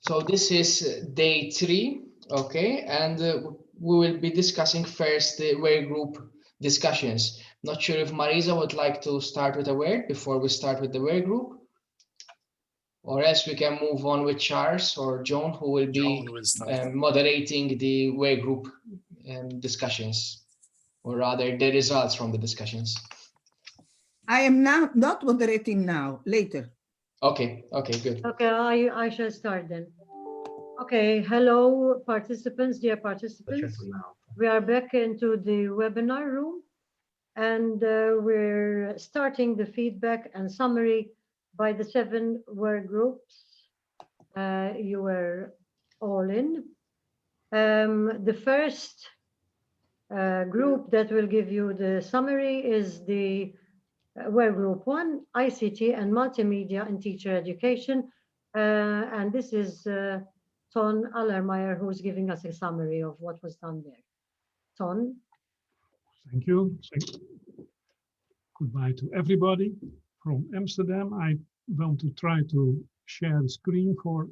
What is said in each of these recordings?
So this is day 3, okay, and we will be discussing first the work group discussions. Not sure if Marisa would like to start with a word before we start with the work group, or else we can move on with Charles or John, who will be moderating the work group discussions, or rather the results from the discussions. I am now not moderating now, later. Okay, okay, good. Okay, I shall start then. Okay, hello participants, dear participants. We are back into the webinar room, and we're starting the feedback and summary by the 7 work groups you were all in. The first group that will give you the summary is the work group 1, ICT and multimedia in teacher education, and this is Ton Allermeyer, who's giving us a summary of what was done there. Ton. Thank you. Goodbye to everybody from Amsterdam. I want to try to share the screen for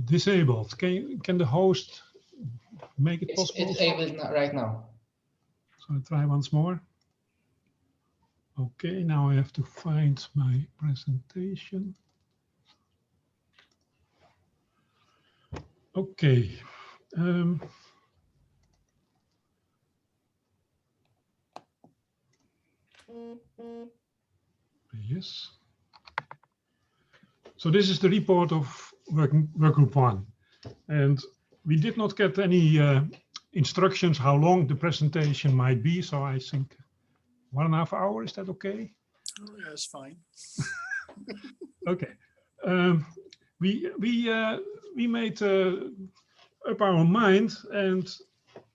disabled. Can the host make it possible? It's able right now. So I try once more. Okay, now I have to find my presentation. Okay. Yes. So this is the report of work group 1, and we did not get any instructions how long the presentation might be. So I think 1.5 hours. Is that okay? Oh, yeah, it's fine. Okay. We made up our mind, and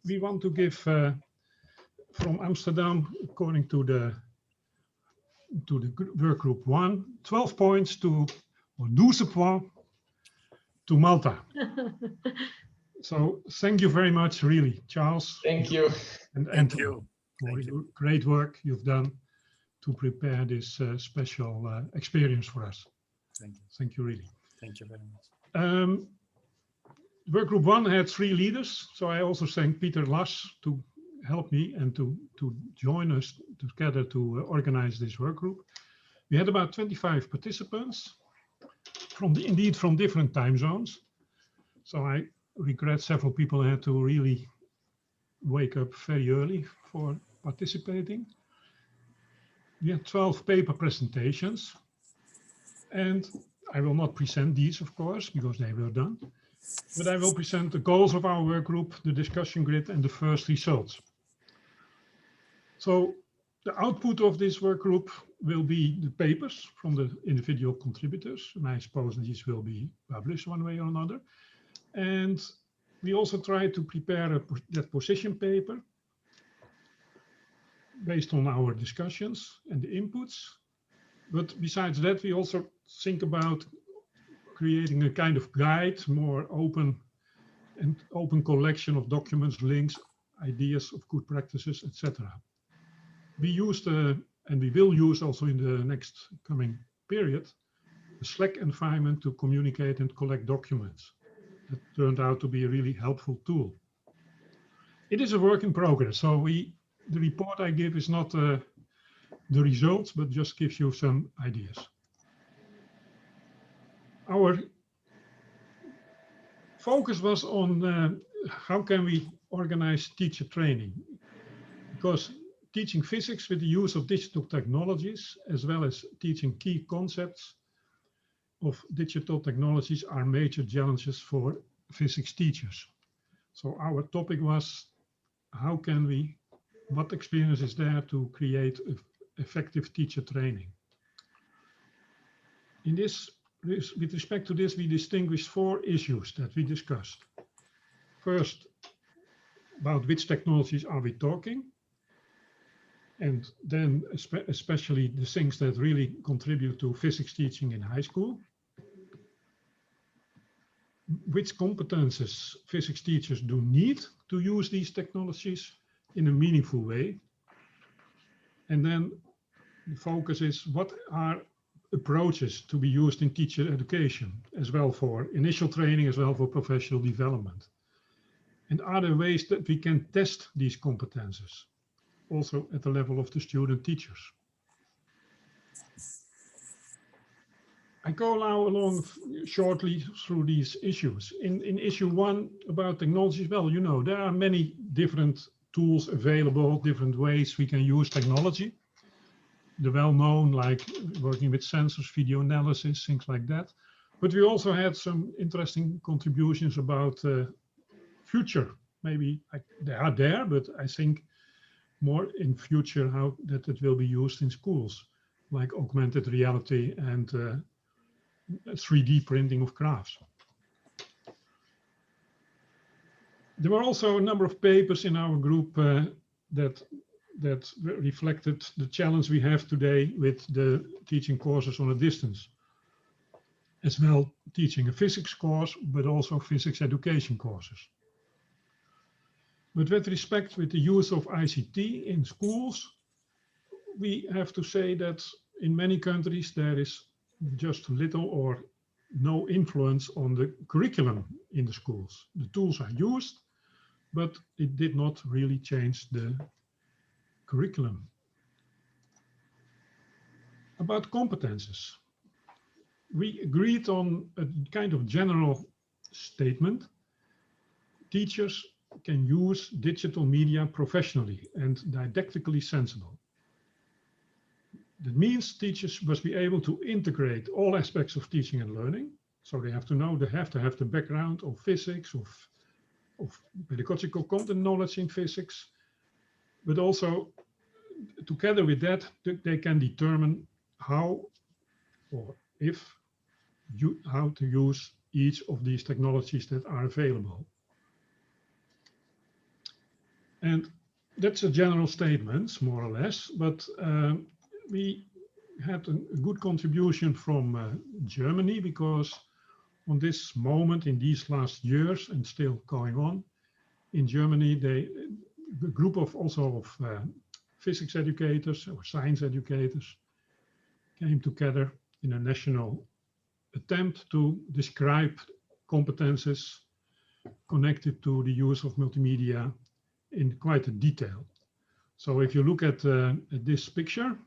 we want to give from Amsterdam, according to the work group 1, 12 points to, or 12 points to Malta. So thank you very much, really, Charles. Thank you. And Thank you. For your great work you've done to prepare this special experience for us. Thank you. Thank you, really. Thank you very much. Work group 1 had 3 leaders, so I also thank Peter Las to help me and to join us together to organize this work group. We had about 25 participants, indeed from different time zones. So I regret several people had to really wake up very early for participating. We had 12 paper presentations, and I will not present these, of course, because they were done, but I will present the goals of our work group, the discussion grid, and the first results. So the output of this work group will be the papers from the individual contributors, and I suppose these will be published one way or another. And we also try to prepare that position paper based on our discussions and the inputs. But besides that, we also think about creating a kind of guide, more open collection of documents, links, ideas of good practices, etc. We used, and we will use also in the next coming period, the Slack environment to communicate and collect documents. That turned out to be a really helpful tool. It is a work in progress, so the report I give is not the results, but just gives you some ideas. Our focus was on how can we organize teacher training, because teaching physics with the use of digital technologies, as well as teaching key concepts of digital technologies, are major challenges for physics teachers. So our topic was, how can we, what experience is there to create effective teacher training? In this, with respect to this, we distinguished 4 issues that we discussed. First, about which technologies are we talking? And then especially the things that really contribute to physics teaching in high school. Which competences physics teachers do need to use these technologies in a meaningful way. And then the focus is, what are approaches to be used in teacher education, as well for initial training, as well for professional development? And are there ways that we can test these competences, also at the level of the student teachers? I go now along shortly through these issues. In issue 1 about technology, well, you know, there are many different tools available, different ways we can use technology. The well-known, like working with sensors, video analysis, things like that. But we also had some interesting contributions about future. Maybe they are there, but I think more in future how that it will be used in schools, like augmented reality and 3D printing of graphs. There were also a number of papers in our group that reflected the challenge we have today with the teaching courses on a distance, as well teaching a physics course, but also physics education courses. But with respect with the use of ICT in schools, we have to say that in many countries there is just little or no influence on the curriculum in the schools. The tools are used, but it did not really change the curriculum. About competences, we agreed on a kind of general statement. Teachers can use digital media professionally and didactically sensible. That means teachers must be able to integrate all aspects of teaching and learning. So they have to know, they have to have the background of physics, of pedagogical content knowledge in physics, but also together with that, they can determine how or how to use each of these technologies that are available. And that's a general statement, more or less, but we had a good contribution from Germany, because on this moment, in these last years, and still going on, in Germany, a group of physics educators or science educators came together in a national attempt to describe competences connected to the use of multimedia in quite a detail. So if you look at this picture,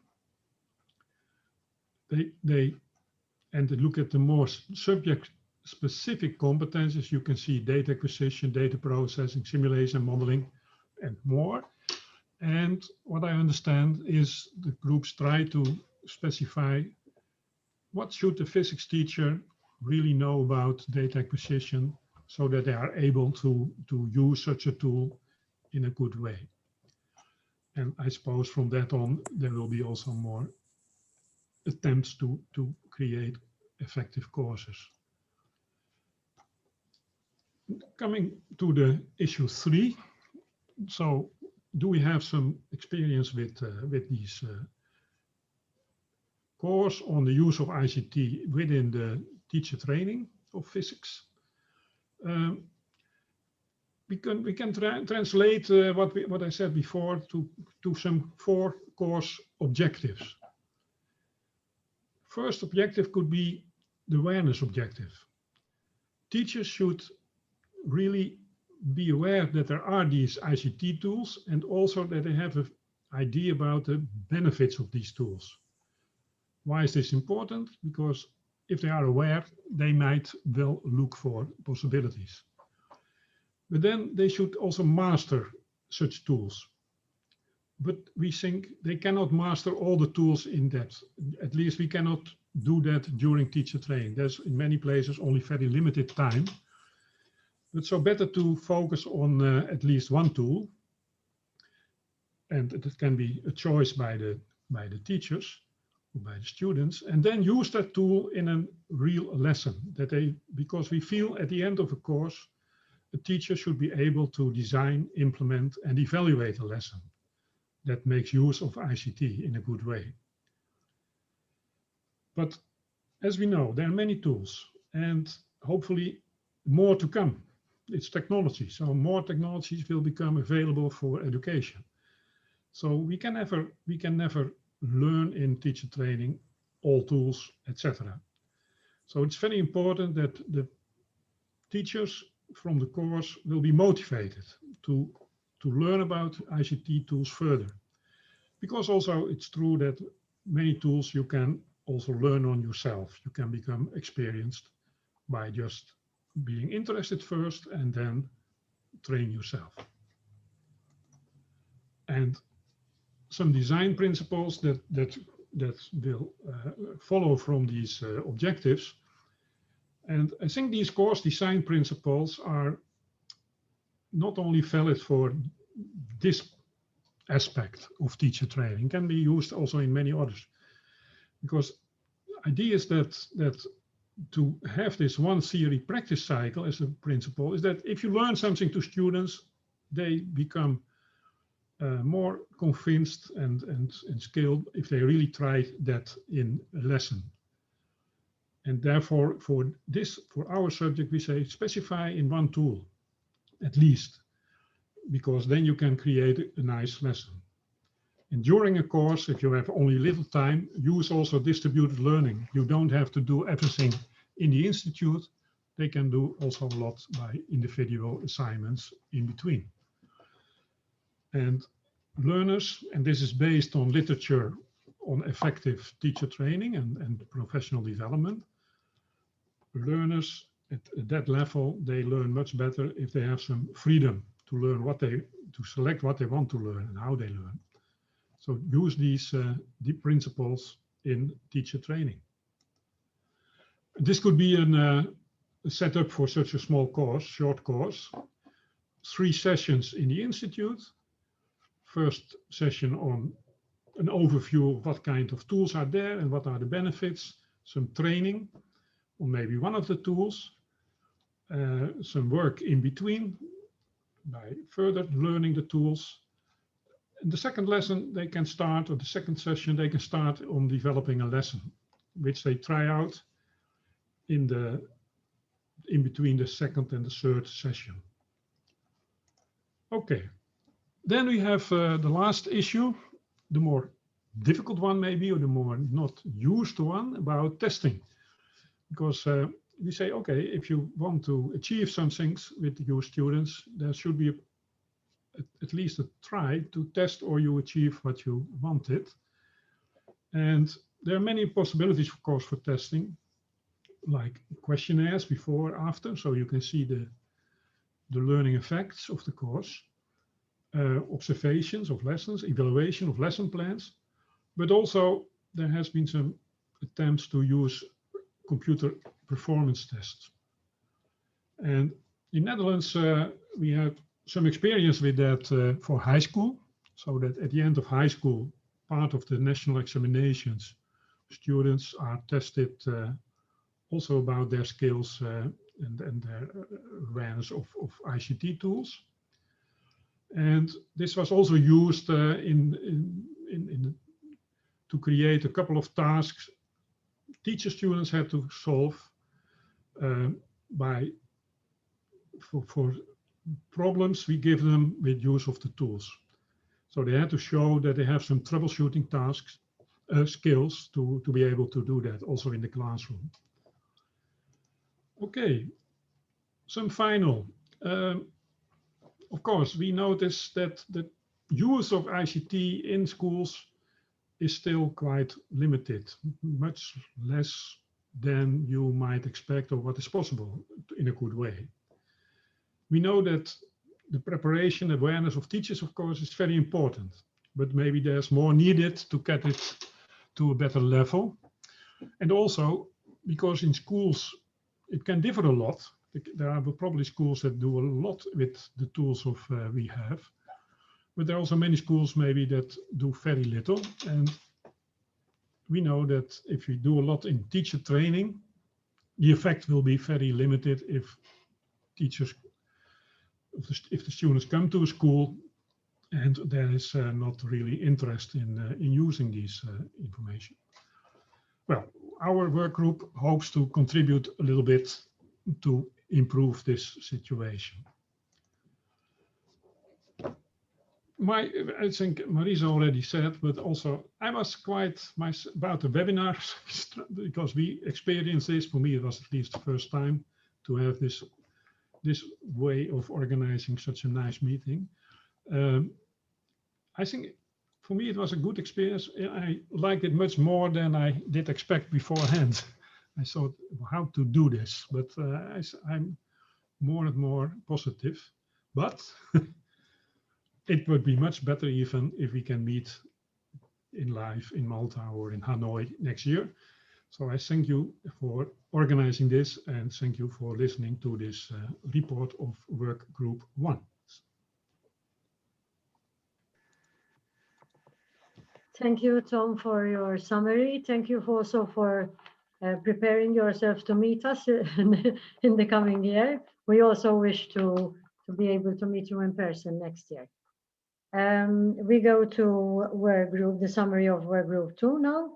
they look at the more subject-specific competences. You can see data acquisition, data processing, simulation, modeling, and more. And what I understand is the groups try to specify what should the physics teacher really know about data acquisition so that they are able to use such a tool in a good way. And I suppose from that on, there will be also more attempts to create effective courses. Coming to the issue 3. So do we have some experience with these course on the use of ICT within the teacher training of physics? We can translate what I said before to some 4 course objectives. First objective could be the awareness objective. Teachers should really be aware that there are these ICT tools, and also that they have an idea about the benefits of these tools. Why is this important? Because if they are aware, they might well look for possibilities. But then they should also master such tools. But we think they cannot master all the tools in depth. At least we cannot do that during teacher training. There's in many places only very limited time. But so better to focus on at least one tool. And it can be a choice by the teachers or by the students, and then use that tool in a real lesson. Because we feel at the end of a course, a teacher should be able to design, implement, and evaluate a lesson that makes use of ICT in a good way. But as we know, there are many tools, and hopefully more to come. It's technology, so more technologies will become available for education. So we can never learn in teacher training all tools, etc. So it's very important that the teachers from the course will be motivated to learn about ICT tools further. Because also it's true that many tools you can also learn on yourself. You can become experienced by just being interested first and then train yourself. And some design principles that will follow from these objectives. And I think these course design principles are not only valid for this aspect of teacher training, can be used also in many others. Because the idea is that to have this one theory practice cycle as a principle is that if you learn something to students, they become more convinced and skilled if they really try that in a lesson. And therefore, for our subject, we say specify in one tool, at least, because then you can create a nice lesson. And during a course, if you have only little time, use also distributed learning. You don't have to do everything in the institute. They can do also a lot by individual assignments in between. And learners, and this is based on literature on effective teacher training and professional development, learners at that level, they learn much better if they have some freedom to learn to select what they want to learn and how they learn. So use these deep principles in teacher training. This could be a setup for such a small course, short course. 3 sessions in the institute. First session on an overview of what kind of tools are there and what are the benefits. Some training on maybe one of the tools. Some work in between by further learning the tools. In the second lesson, they can start, or the second session, they can start on developing a lesson, which they try out in between the second and the third session. Okay, then we have the last issue, the more difficult one maybe, or the more not used one, about testing. Because we say, okay, if you want to achieve some things with your students, there should be at least a try to test or you achieve what you wanted. And there are many possibilities, of course, for testing, like questionnaires before, after, so you can see the learning effects of the course, observations of lessons, evaluation of lesson plans, but also there has been some attempts to use computer performance tests. And in Netherlands, we have some experience with that for high school, so that at the end of high school, part of the national examinations, students are tested also about their skills and their awareness of ICT tools. And this was also used to create a couple of tasks teacher students had to solve for problems we give them with use of the tools. So they had to show that they have some troubleshooting tasks, skills to be able to do that also in the classroom. Okay, some final. Of course, we notice that the use of ICT in schools is still quite limited, much less than you might expect or what is possible in a good way. We know that the preparation, awareness of teachers, of course, is very important, but maybe there's more needed to get it to a better level. And also because in schools, it can differ a lot. There are probably schools that do a lot with the tools of we have, but there are also many schools maybe that do very little. And we know that if we do a lot in teacher training, the effect will be very limited if teachers, if the students come to a school and there is not really interest in using these information. Well, our work group hopes to contribute a little bit to improve this situation. I think Marisa already said, but also I was quite about the webinars because we experienced this. For me, it was at least the first time to have this way of organizing such a nice meeting. I think for me it was a good experience. I liked it much more than I did expect beforehand. I thought how to do this, but I'm more and more positive. But it would be much better even if we can meet in live in Malta or in Hanoi next year. So I thank you for organizing this and thank you for listening to this report of Work Group 1. Thank you, Tom, for your summary. Thank you also for preparing yourself to meet us in the coming year. We also wish to be able to meet you in person next year. We go to work group, the summary of work group 2 now.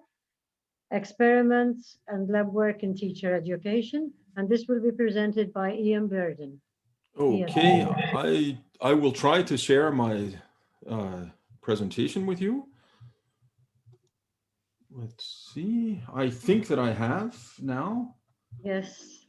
Experiments and lab work in teacher education. And this will be presented by Ian Burden. Okay, Ian. I will try to share my presentation with you. Let's see, I think that I have now. Yes.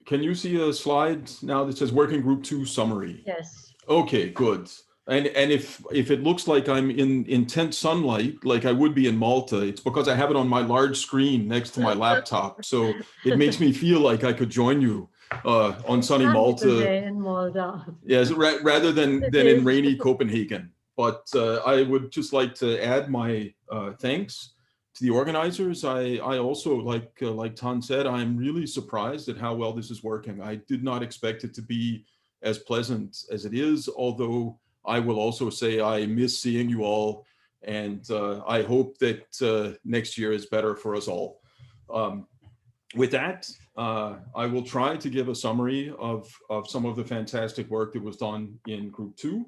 Can you see a slide now that says Working Group 2 summary? Yes. Okay, good. And if it looks like I'm in intense sunlight, like I would be in Malta, it's because I have it on my large screen next to my laptop. So it makes me feel like I could join you on sunny Malta. In Malta. Yes, rather than in rainy Copenhagen. But I would just like to add my thanks to the organizers. I also, like Tan said, I'm really surprised at how well this is working. I did not expect it to be as pleasant as it is, although I will also say I miss seeing you all, and I hope that next year is better for us all. With that, I will try to give a summary of some of the fantastic work that was done in Group 2.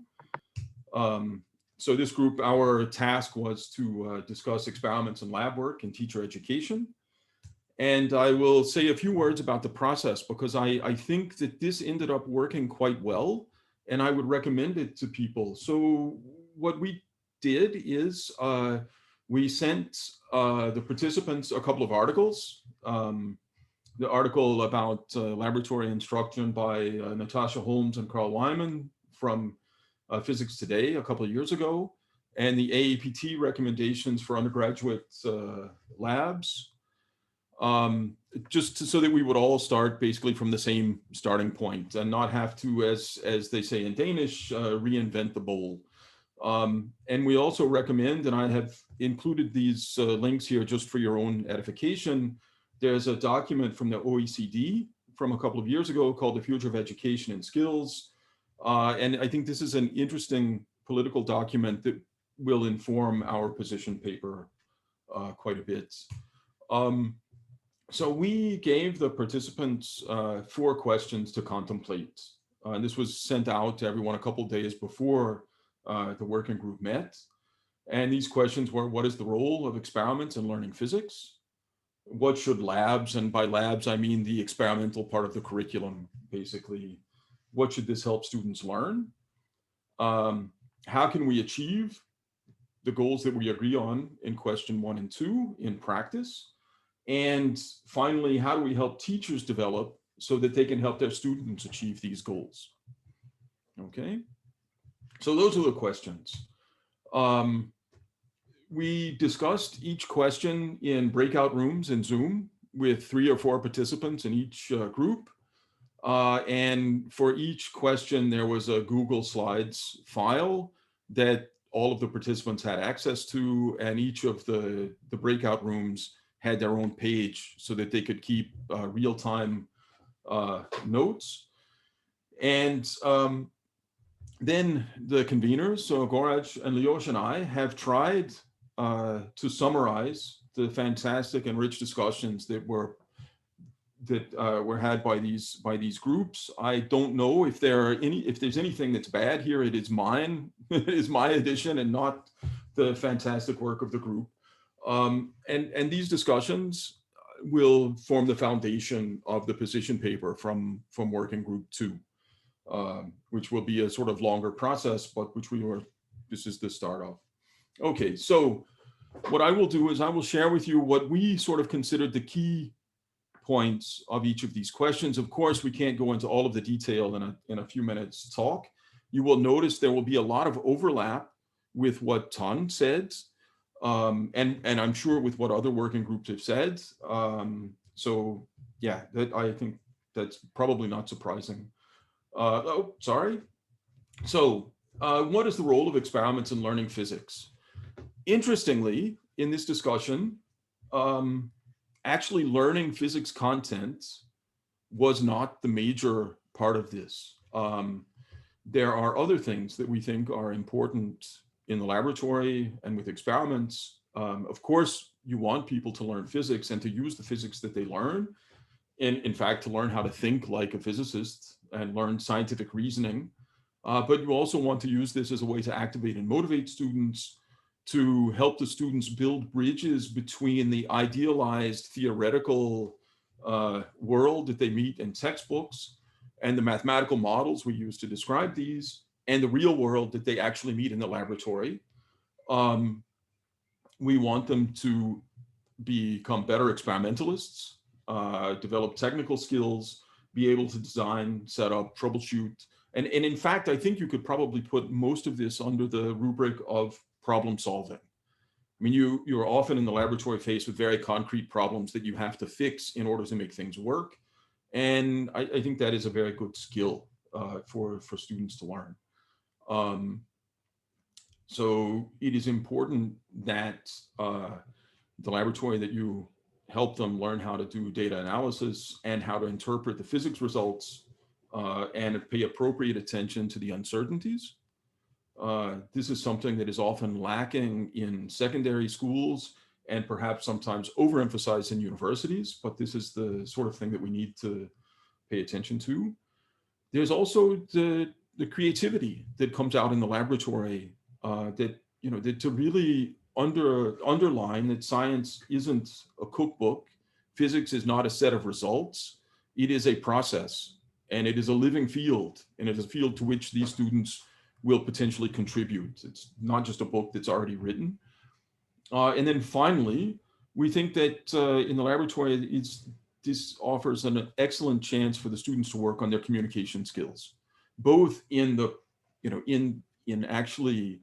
So this group, our task was to discuss experiments and lab work in teacher education. And I will say a few words about the process because I think that this ended up working quite well and I would recommend it to people. So what we did is we sent the participants a couple of articles. The article about laboratory instruction by Natasha Holmes and Carl Wyman from Physics Today a couple of years ago, and the AAPT recommendations for undergraduate labs, just so that we would all start basically from the same starting point and not have to, as they say in Danish, reinvent the bowl. And we also recommend, and I have included these links here just for your own edification, there's a document from the OECD from a couple of years ago called The Future of Education and Skills. And I think this is an interesting political document that will inform our position paper quite a bit. So we gave the participants 4 questions to contemplate. And this was sent out to everyone a couple of days before the working group met. And these questions were, what is the role of experiments in learning physics? What should labs, and by labs, I mean the experimental part of the curriculum, basically. What should this help students learn? How can we achieve the goals that we agree on in question 1 and 2 in practice? And finally, how do we help teachers develop so that they can help their students achieve these goals? Okay, so those are the questions. We discussed each question in breakout rooms in Zoom with 3 or 4 participants in each group. And for each question, there was a Google Slides file that all of the participants had access to, and each of the breakout rooms had their own page so that they could keep real-time notes. And then the conveners, so Goraj and Leosh and I, have tried to summarize the fantastic and rich discussions that were had by these groups. I don't know if there's anything that's bad here. It is mine. It is my addition and not the fantastic work of the group. And these discussions will form the foundation of the position paper from Working Group 2. which will be a sort of longer process, but this is the start of. Okay, so what I will do is I will share with you what we sort of considered the key points of each of these questions. Of course, we can't go into all of the detail in a few minutes talk. You will notice there will be a lot of overlap with what Ton said, and I'm sure with what other working groups have said. So yeah, I think that's probably not surprising. Oh, sorry. So what is the role of experiments in learning physics? Interestingly, in this discussion, actually learning physics content was not the major part of this. There are other things that we think are important in the laboratory and with experiments. Of course, you want people to learn physics and to use the physics that they learn. And in fact, to learn how to think like a physicist and learn scientific reasoning. But you also want to use this as a way to activate and motivate students, to help the students build bridges between the idealized theoretical world that they meet in textbooks and the mathematical models we use to describe these and the real world that they actually meet in the laboratory. We want them to become better experimentalists, develop technical skills, be able to design, set up, troubleshoot. And in fact, I think you could probably put most of this under the rubric of problem solving. I mean, you're often in the laboratory faced with very concrete problems that you have to fix in order to make things work. And I think that is a very good skill for students to learn. So it is important that the laboratory, that you help them learn how to do data analysis and how to interpret the physics results and pay appropriate attention to the uncertainties. This is something that is often lacking in secondary schools and perhaps sometimes overemphasized in universities, but this is the sort of thing that we need to pay attention to. There's also the creativity that comes out in the laboratory that to really underline that science isn't a cookbook. Physics is not a set of results. It is a process, and it is a living field, and it is a field to which these students will potentially contribute. It's not just a book that's already written. And then finally, we think that in the laboratory, this offers an excellent chance for the students to work on their communication skills, both in the, in actually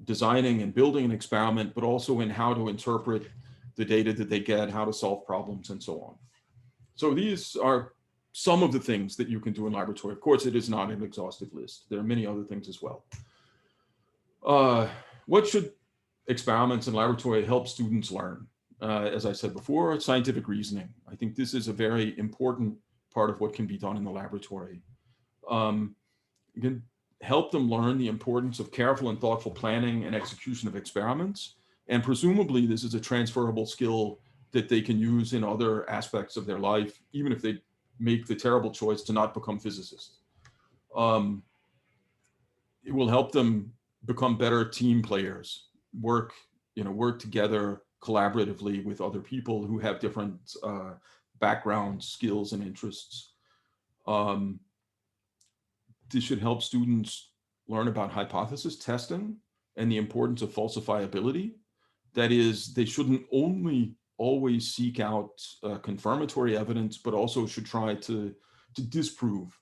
designing and building an experiment, but also in how to interpret the data that they get, how to solve problems, and so on. So these are some of the things that you can do in laboratory. Of course, it is not an exhaustive list. There are many other things as well. What should experiments in laboratory help students learn? As I said before, scientific reasoning. I think this is a very important part of what can be done in the laboratory. You can help them learn the importance of careful and thoughtful planning and execution of experiments. And presumably this is a transferable skill that they can use in other aspects of their life, even if they make the terrible choice to not become physicists. It will help them become better team players, work together collaboratively with other people who have different backgrounds, skills, and interests. This should help students learn about hypothesis testing and the importance of falsifiability. That is, they shouldn't only always seek out confirmatory evidence, but also should try to disprove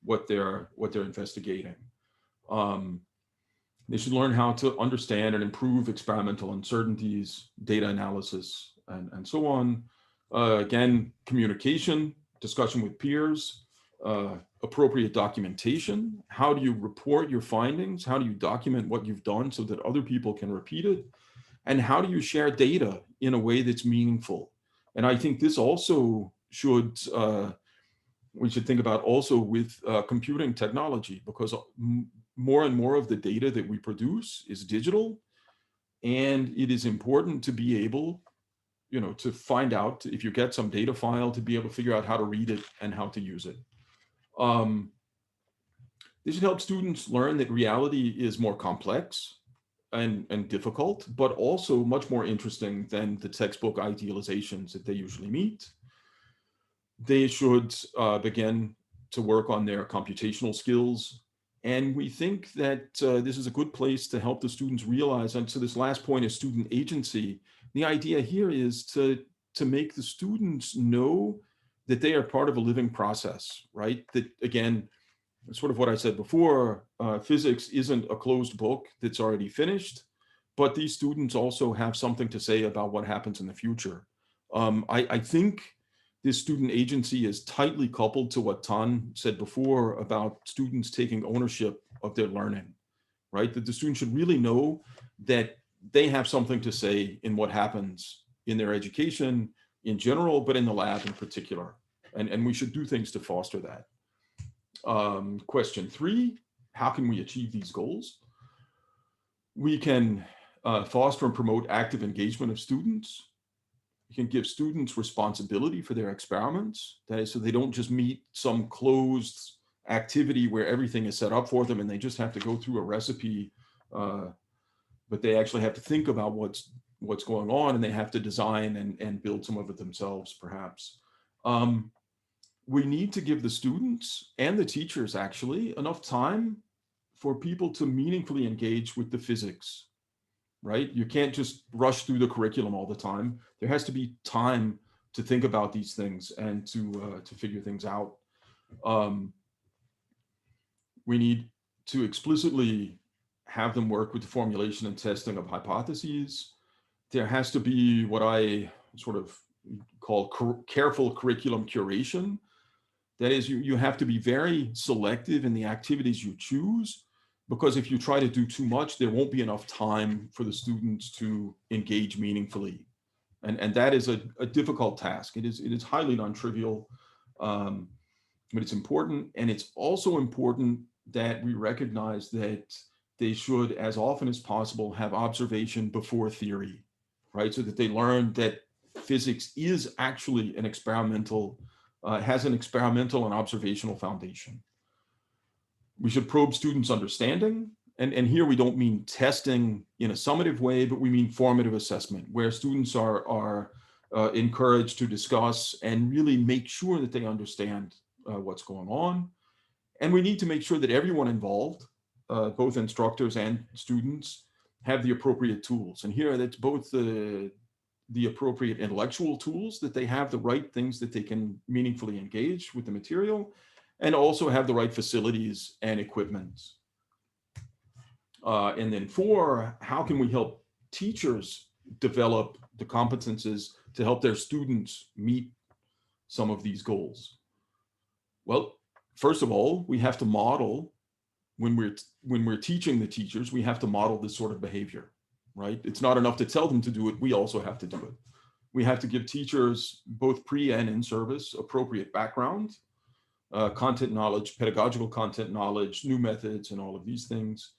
what they're investigating. They should learn how to understand and improve experimental uncertainties, data analysis, and so on. Again, communication, discussion with peers, appropriate documentation. How do you report your findings? How do you document what you've done so that other people can repeat it? And how do you share data in a way that's meaningful? And I think this also should, we should think about also with computing technology, because more and more of the data that we produce is digital. And it is important to be able, to find out if you get some data file, to be able to figure out how to read it and how to use it. This should help students learn that reality is more complex and difficult, but also much more interesting than the textbook idealizations that they usually meet. They should begin to work on their computational skills. And we think that this is a good place to help the students realize, and to this last point of student agency, the idea here is to make the students know that they are part of a living process, right? That, again, sort of what I said before, physics isn't a closed book that's already finished, but these students also have something to say about what happens in the future. I think this student agency is tightly coupled to what Tan said before about students taking ownership of their learning, right? That the students should really know that they have something to say in what happens in their education in general, but in the lab in particular. And we should do things to foster that. Question 3, how can we achieve these goals? We can foster and promote active engagement of students. We can give students responsibility for their experiments. That is, so they don't just meet some closed activity where everything is set up for them and they just have to go through a recipe, but they actually have to think about what's going on, and they have to design and build some of it themselves, perhaps. We need to give the students and the teachers actually enough time for people to meaningfully engage with the physics, right? You can't just rush through the curriculum all the time. There has to be time to think about these things and to figure things out. We need to explicitly have them work with the formulation and testing of hypotheses. There has to be what I sort of call careful curriculum curation. That is, you have to be very selective in the activities you choose, because if you try to do too much, there won't be enough time for the students to engage meaningfully. And that is a difficult task. It is highly non-trivial, but it's important. And it's also important that we recognize that they should, as often as possible, have observation before theory, right? So that they learn that physics is actually an experimental, has an experimental and observational foundation. We should probe students' understanding. And here we don't mean testing in a summative way, but we mean formative assessment, where students are encouraged to discuss and really make sure that they understand what's going on. And we need to make sure that everyone involved, both instructors and students, have the appropriate tools. And here that's both the appropriate intellectual tools, that they have the right things that they can meaningfully engage with the material, and also have the right facilities and equipment. And then 4, how can we help teachers develop the competences to help their students meet some of these goals? Well, first of all, we have to model, when we're teaching the teachers, we have to model this sort of behavior, right? It's not enough to tell them to do it, we also have to do it. We have to give teachers, both pre and in service, appropriate background, content knowledge, pedagogical content knowledge, new methods, and all of these things.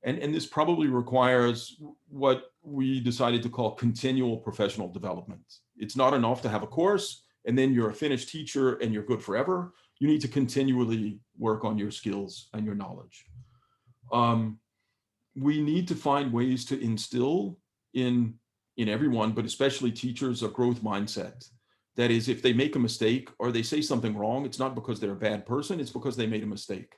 And this probably requires what we decided to call continual professional development. It's not enough to have a course and then you're a finished teacher and you're good forever. You need to continually work on your skills and your knowledge. We need to find ways to instill in everyone, but especially teachers, a growth mindset. That is, if they make a mistake or they say something wrong, it's not because they're a bad person, it's because they made a mistake,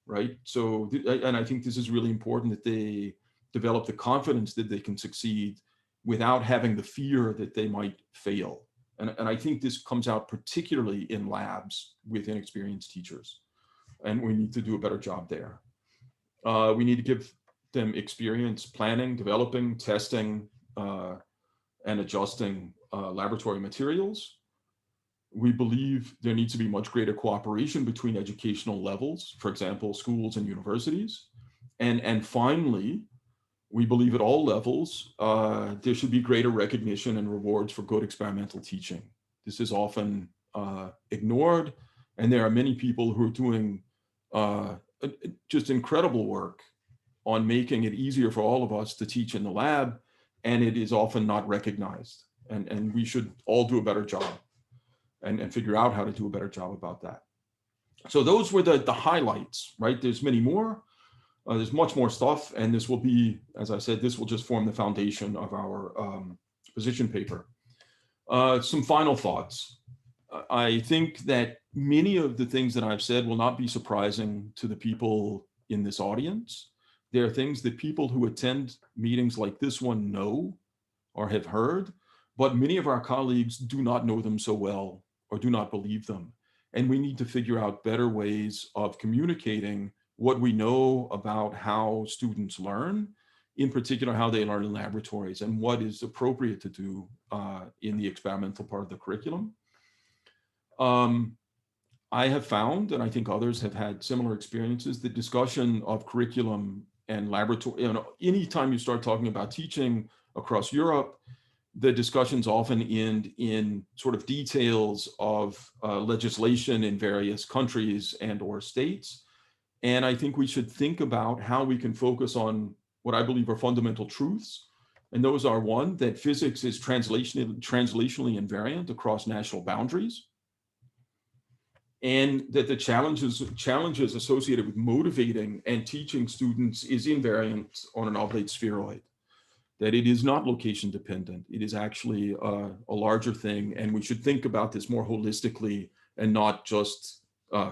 right? So, and I think this is really important, that they develop the confidence that they can succeed without having the fear that they might fail. And I think this comes out particularly in labs with inexperienced teachers. And we need to do a better job there. We need to give them experience planning, developing, testing, and adjusting laboratory materials. We believe there needs to be much greater cooperation between educational levels, for example, schools and universities. And finally, we believe at all levels, there should be greater recognition and rewards for good experimental teaching. This is often ignored, and there are many people who are doing just incredible work on making it easier for all of us to teach in the lab, and it is often not recognized. And we should all do a better job and figure out how to do a better job about that. So those were the highlights, right? There's many more. There's much more stuff, and this will be, as I said, this will just form the foundation of our position paper. Some final thoughts. I think that many of the things that I've said will not be surprising to the people in this audience. There are things that people who attend meetings like this one know or have heard, but many of our colleagues do not know them so well or do not believe them. And we need to figure out better ways of communicating what we know about how students learn, in particular how they learn in laboratories, and what is appropriate to do in the experimental part of the curriculum. I have found, and I think others have had similar experiences, the discussion of curriculum and laboratory, anytime you start talking about teaching across Europe, the discussions often end in sort of details of legislation in various countries and or states. And I think we should think about how we can focus on what I believe are fundamental truths. And those are, one, that physics is translationally invariant across national boundaries, and that the challenges associated with motivating and teaching students is invariant on an oblate spheroid, that it is not location dependent. It is actually a larger thing, and we should think about this more holistically and not just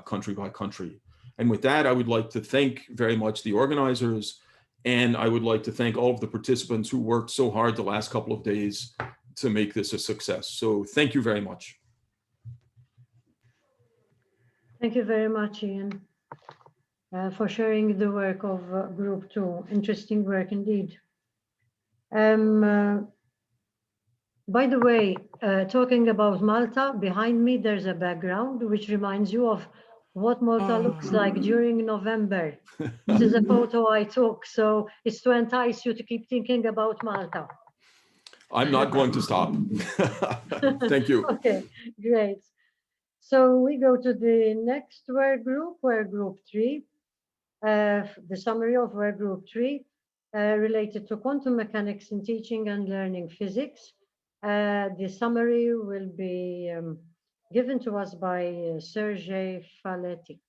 country by country. And with that, I would like to thank very much the organizers, and I would like to thank all of the participants who worked so hard the last couple of days to make this a success. So thank you very much. Thank you very much, Ian, for sharing the work of Group 2. Interesting work indeed. By the way, talking about Malta, behind me there's a background which reminds you of what Malta looks like during November. This is a photo I took, so it's to entice you to keep thinking about Malta. I'm not going to stop. Thank you. Okay, great. So we go to the next work group, Work Group 3. The summary of Work Group 3 related to quantum mechanics in teaching and learning physics. The summary will be given to us by Sergei Faletic,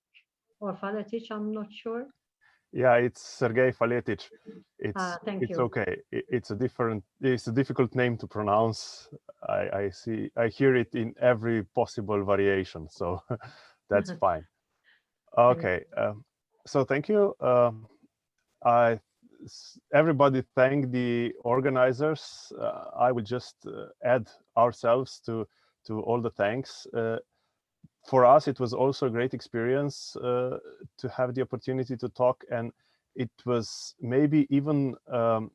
or Faletic, I'm not sure. Yeah, it's Sergei Faletic. Thank you. Okay. It's a difficult name to pronounce. I hear it in every possible variation, so that's fine. Okay, so thank you. Everybody thank the organizers. I will just add ourselves to all the thanks. For us, it was also a great experience to have the opportunity to talk, and it was maybe even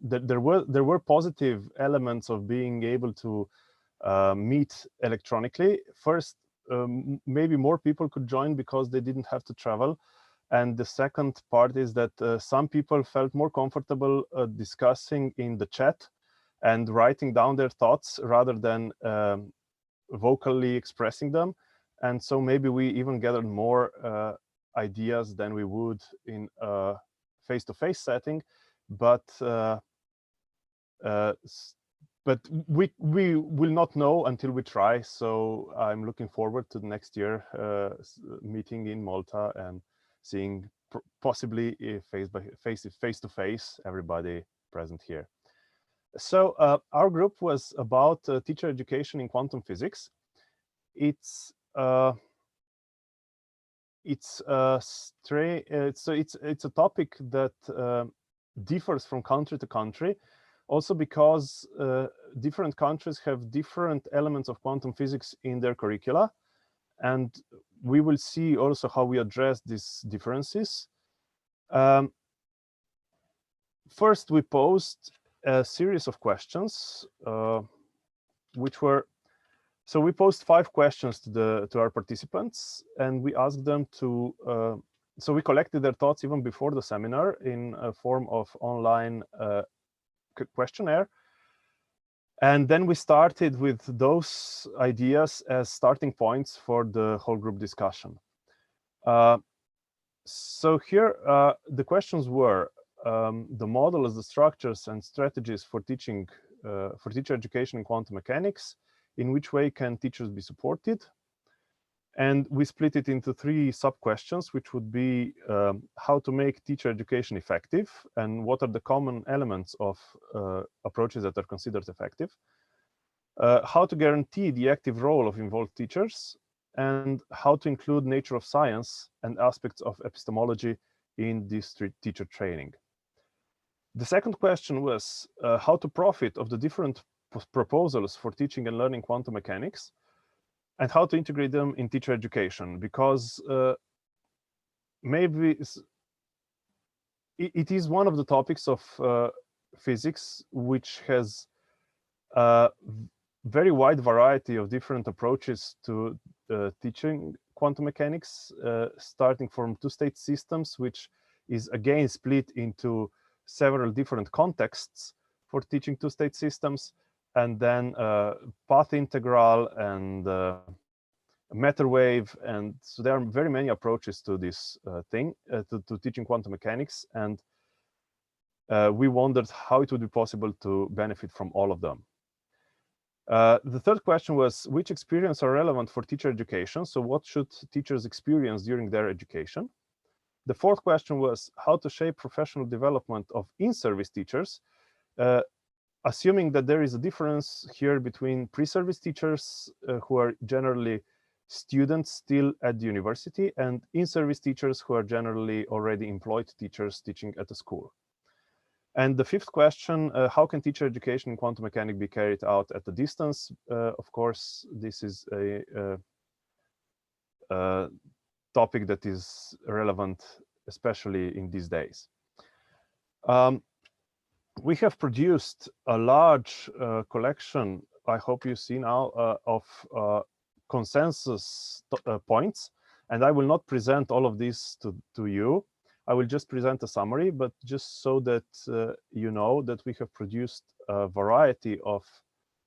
there were positive elements of being able to meet electronically. First, maybe more people could join because they didn't have to travel, and the second part is that some people felt more comfortable discussing in the chat and writing down their thoughts rather than vocally expressing them. And so maybe we even gathered more ideas than we would in a face-to-face setting, but we will not know until we try. So I'm looking forward to the next year meeting in Malta and seeing possibly face-to-face everybody present here. So our group was about teacher education in quantum physics. It's a topic that differs from country to country, also because different countries have different elements of quantum physics in their curricula, and we will see also how we address these differences. First, we posed a series of questions, which were. So we posed 5 questions to our participants, and we asked them to. So we collected their thoughts even before the seminar in a form of online questionnaire, and then we started with those ideas as starting points for the whole group discussion. So here the questions were the models, the structures, and strategies for teaching for teacher education in quantum mechanics. In which way can teachers be supported? And we split it into 3 sub-questions, which would be how to make teacher education effective, and what are the common elements of approaches that are considered effective, how to guarantee the active role of involved teachers, and how to include nature of science and aspects of epistemology in this teacher training. The second question was how to profit of the different proposals for teaching and learning quantum mechanics, and how to integrate them in teacher education, because maybe it is one of the topics of physics which has a very wide variety of different approaches to teaching quantum mechanics, starting from two-state systems, which is again split into several different contexts for teaching two-state systems, and then path integral and matter wave. And so there are very many approaches to this thing, to teaching quantum mechanics. And we wondered how it would be possible to benefit from all of them. The third question was, which experience are relevant for teacher education? So what should teachers experience during their education? The fourth question was how to shape professional development of in-service teachers, assuming that there is a difference here between pre-service teachers who are generally students still at the university, and in-service teachers who are generally already employed teachers teaching at a school. And the fifth question, how can teacher education in quantum mechanics be carried out at a distance? Of course, this is a topic that is relevant, especially in these days. We have produced a large collection, I hope you see now, of consensus points, and I will not present all of this to you. I will just present a summary, but just so that you know that we have produced a variety of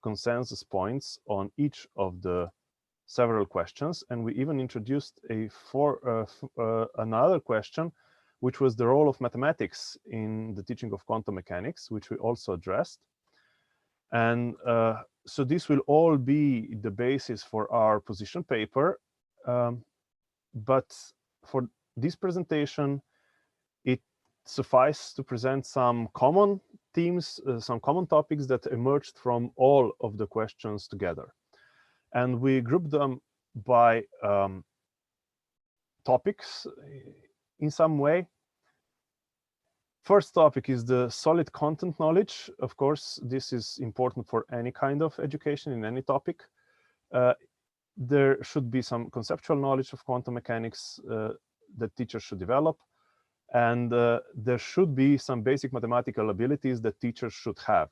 consensus points on each of the several questions, and we even introduced another question, which was the role of mathematics in the teaching of quantum mechanics, which we also addressed. And so this will all be the basis for our position paper. But for this presentation, it suffices to present some common themes, some common topics that emerged from all of the questions together. And we grouped them by topics in some way. First topic is the solid content knowledge. Of course, this is important for any kind of education in any topic. There should be some conceptual knowledge of quantum mechanics that teachers should develop. And there should be some basic mathematical abilities that teachers should have.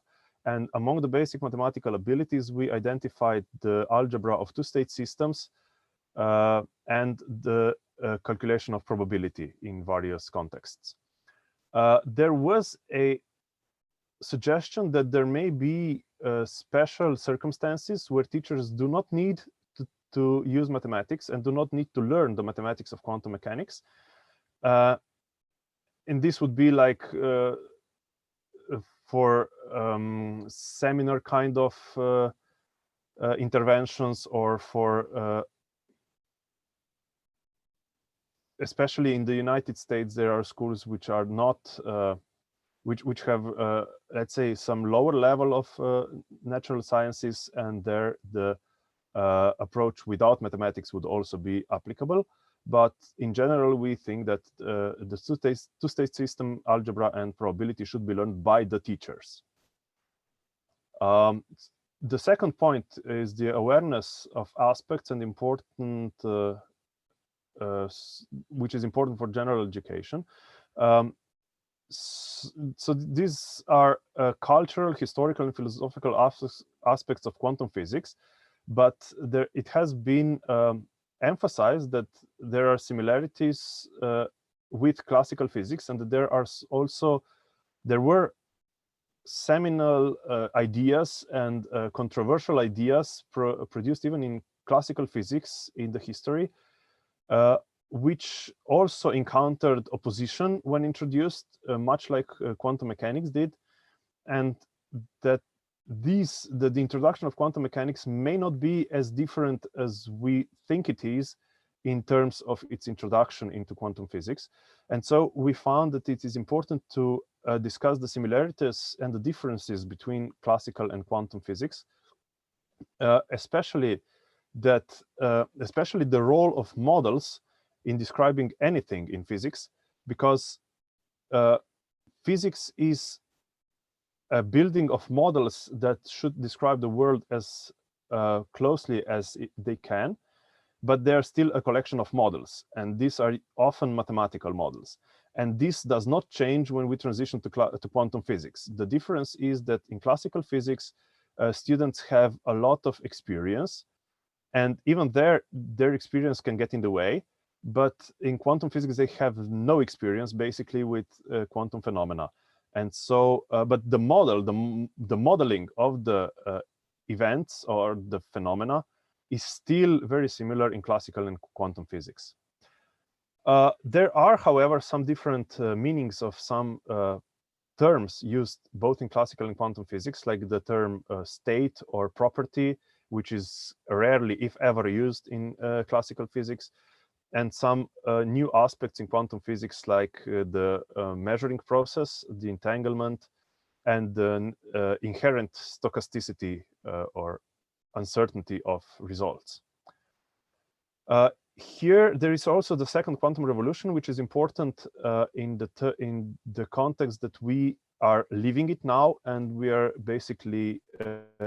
And among the basic mathematical abilities, we identified the algebra of two-state systems and the calculation of probability in various contexts. There was a suggestion that there may be special circumstances where teachers do not need to use mathematics and do not need to learn the mathematics of quantum mechanics. And this would be like for seminar kind of interventions, or for especially in the United States, there are schools which are not, which have, let's say, some lower level of natural sciences, and there the approach without mathematics would also be applicable. But in general, we think that the two-state system, algebra, and probability should be learned by the teachers. The second point is the awareness of aspects and important, which is important for general education. So these are cultural, historical, and philosophical aspects of quantum physics, but it has been emphasized that there are similarities with classical physics, and that there were seminal ideas and controversial ideas produced even in classical physics in the history, which also encountered opposition when introduced, much like quantum mechanics did, and that the introduction of quantum mechanics may not be as different as we think it is in terms of its introduction into quantum physics. And so we found that it is important to discuss the similarities and the differences between classical and quantum physics, especially that especially the role of models in describing anything in physics, because physics is a building of models that should describe the world as closely as they can, but they're still a collection of models, and these are often mathematical models. And this does not change when we transition to quantum physics. The difference is that in classical physics, students have a lot of experience, and even their experience can get in the way. But in quantum physics, they have no experience basically with quantum phenomena. And so, but the model, the modeling of the events or the phenomena is still very similar in classical and quantum physics. There are, however, some different meanings of some terms used both in classical and quantum physics, like the term state or property, which is rarely, if ever, used in classical physics, and some new aspects in quantum physics, like the measuring process, the entanglement, and the inherent stochasticity or uncertainty of results. Here, there is also the second quantum revolution, which is important in the context that we are living it now, and we are basically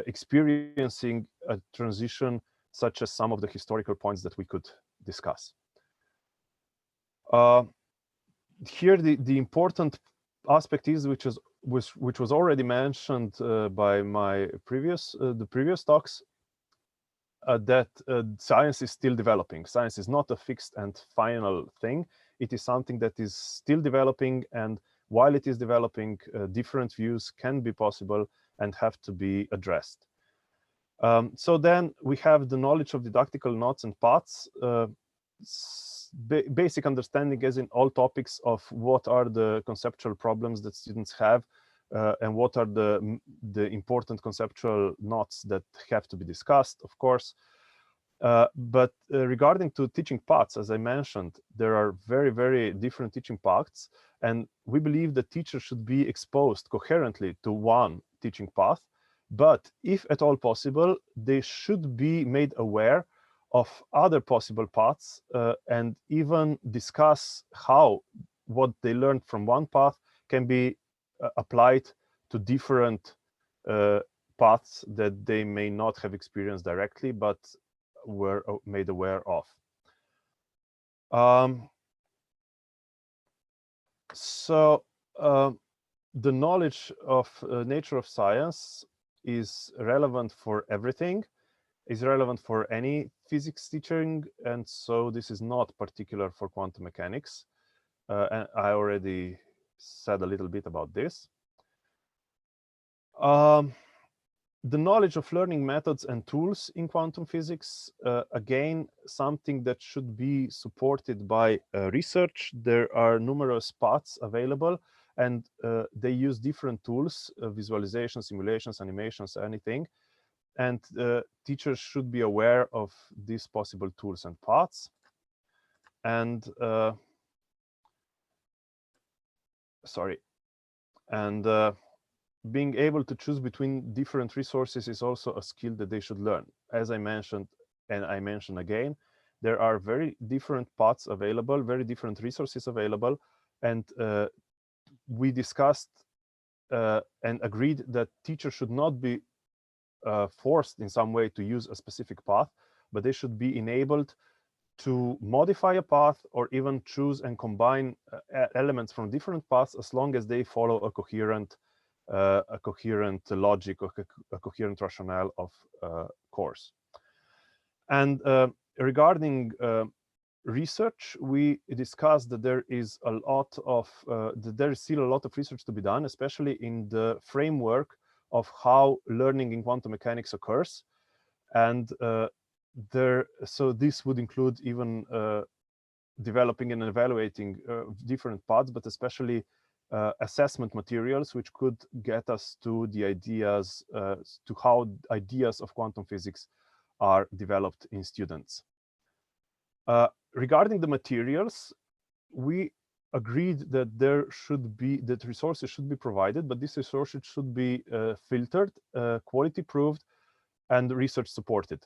experiencing a transition such as some of the historical points that we could discuss. Here, the important aspect is, which was already mentioned by my the previous talks, that science is still developing. Science is not a fixed and final thing. It is something that is still developing, and while it is developing, different views can be possible and have to be addressed. So then we have the knowledge of didactical knots and paths, basic understanding, as in all topics, of what are the conceptual problems that students have, and what are the important conceptual knots that have to be discussed, of course. But regarding to teaching paths, as I mentioned, there are very, very different teaching paths, and we believe that teachers should be exposed coherently to one teaching path. But if at all possible, they should be made aware of other possible paths, and even discuss how what they learned from one path can be applied to different paths that they may not have experienced directly, but were made aware of. The knowledge of nature of science is relevant for everything, is relevant for any physics teaching, and so this is not particular for quantum mechanics. And I already said a little bit about this. The knowledge of learning methods and tools in quantum physics, again, something that should be supported by research. There are numerous paths available, and they use different tools, visualization, simulations, animations, anything. And teachers should be aware of these possible tools and paths. And being able to choose between different resources is also a skill that they should learn. As I mentioned, and I mention again, there are very different paths available, very different resources available, and we discussed and agreed that teachers should not be forced in some way to use a specific path, but they should be enabled to modify a path or even choose and combine elements from different paths, as long as they follow a coherent logic or a coherent rationale of course. And regarding research, we discussed that there is a lot of there is still a lot of research to be done, especially in the framework of how learning in quantum mechanics occurs. And so this would include even developing and evaluating different paths, but especially assessment materials, which could get us to the ideas, to how ideas of quantum physics are developed in students. Regarding the materials, we agreed that that resources should be provided, but these resources should be filtered, quality proved, and research supported.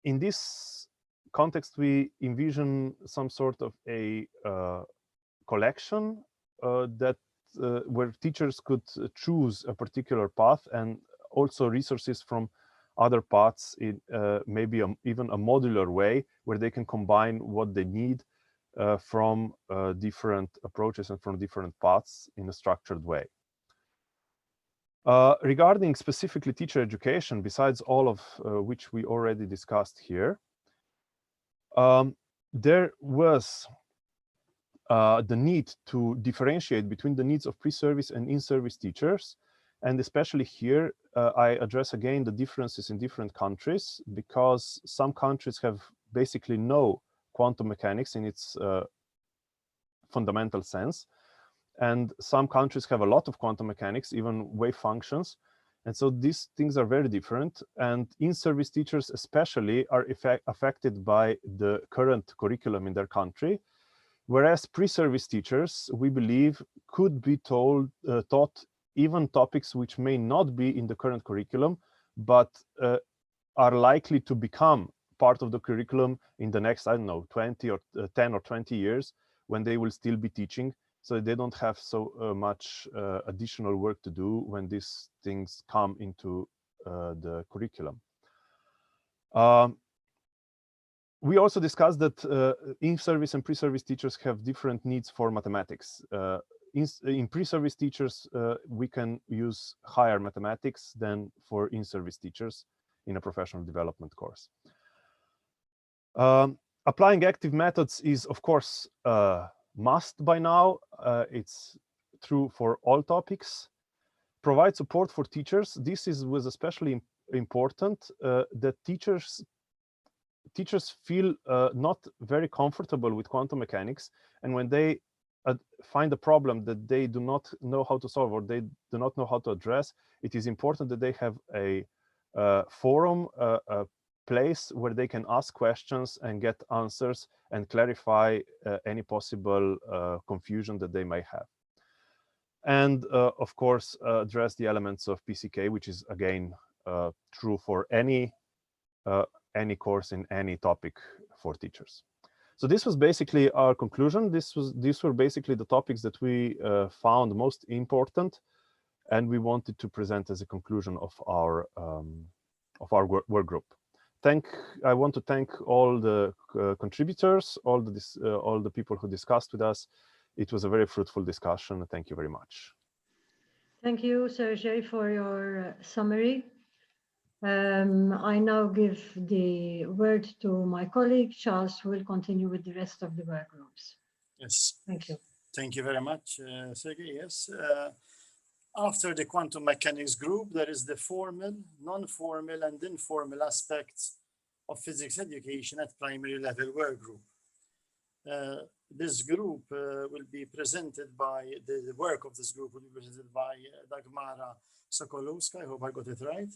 In this context, we envision some sort of a collection where teachers could choose a particular path, and also resources from other paths in maybe even a modular way where they can combine what they need from different approaches and from different paths in a structured way. Regarding specifically teacher education, besides all of which we already discussed here, there was the need to differentiate between the needs of pre-service and in-service teachers. And especially here, I address again the differences in different countries, because some countries have basically no quantum mechanics in its fundamental sense. And some countries have a lot of quantum mechanics, even wave functions. And so these things are very different. And in-service teachers especially are affected by the current curriculum in their country. Whereas pre-service teachers, we believe, could be taught even topics which may not be in the current curriculum, but are likely to become part of the curriculum in the next, I don't know, 20 or 10 or 20 years, when they will still be teaching. So they don't have so much additional work to do when these things come into the curriculum. We also discussed that in-service and pre-service teachers have different needs for mathematics. In pre-service teachers, we can use higher mathematics than for in-service teachers in a professional development course. Applying active methods is, of course, must by now. It's true for all topics. Provide support for teachers. This was especially important that teachers feel not very comfortable with quantum mechanics, and when they find a problem that they do not know how to solve or they do not know how to address, it is important that they have a forum, a place where they can ask questions and get answers and clarify any possible confusion that they may have. And of course, address the elements of PCK, which is again true for any course in any topic for teachers. So this was basically our conclusion. These were basically the topics that we found most important, and we wanted to present as a conclusion of our work group. I want to thank all the contributors, all the people who discussed with us. It was a very fruitful discussion. Thank you very much. Thank you, Sergey, for your summary. I now give the word to my colleague, Charles, who will continue with the rest of the work groups. Yes. Thank you. Thank you very much, Sergey. Yes. After the quantum mechanics group, there is the formal, non-formal, and informal aspects of physics education at primary level work group. This group will be presented by, the work of this group will be presented by Dagmara Sokolowska. I hope I got it right.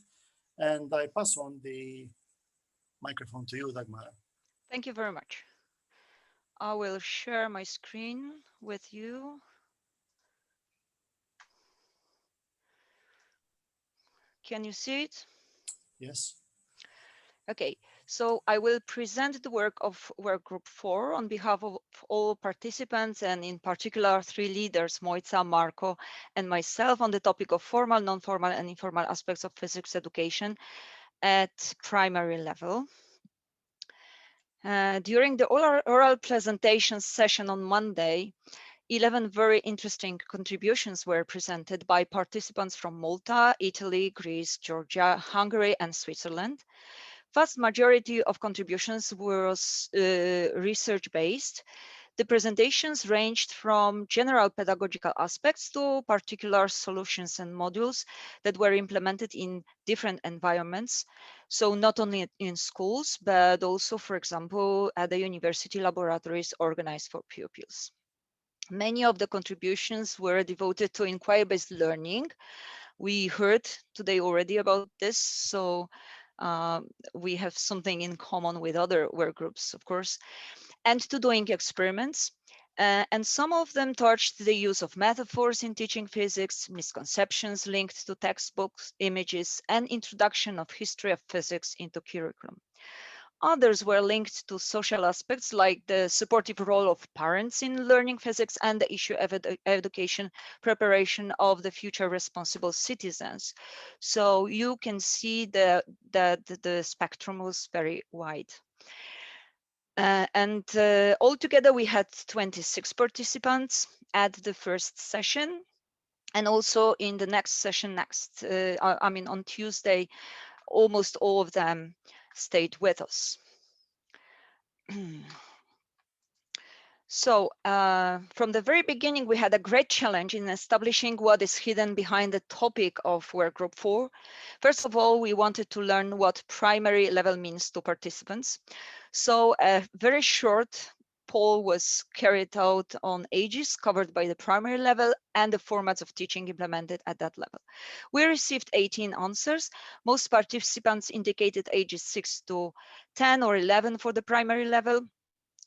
And I pass on the microphone to you, Dagmara. Thank you very much. I will share my screen with you. Can you see it? Yes. Okay, so I will present the work of work group 4 on behalf of all participants, and in particular 3 leaders, Mojca, Marco, and myself, on the topic of formal, non-formal, and informal aspects of physics education at primary level. During the oral presentation session on Monday, 11 very interesting contributions were presented by participants from Malta, Italy, Greece, Georgia, Hungary, and Switzerland. Vast majority of contributions was research-based. The presentations ranged from general pedagogical aspects to particular solutions and modules that were implemented in different environments. So not only in schools, but also, for example, at the university laboratories organized for pupils. Many of the contributions were devoted to inquiry-based learning. We heard today already about this, so we have something in common with other work groups, of course, and to doing experiments. And some of them touched the use of metaphors in teaching physics, misconceptions linked to textbooks, images, and introduction of history of physics into curriculum. others were linked to social aspects like the supportive role of parents in learning physics and the issue of education preparation of the future responsible citizens. So you can see that the spectrum was very wide. Altogether, we had 26 participants at the first session. And also in the next session, on Tuesday, almost all of them stayed with us. So from the very beginning, we had a great challenge in establishing what is hidden behind the topic of Workgroup 4. First of all, we wanted to learn what primary level means to participants. So a very short poll was carried out on ages covered by the primary level and the formats of teaching implemented at that level. We received 18 answers. Most participants indicated ages 6 to 10 or 11 for the primary level.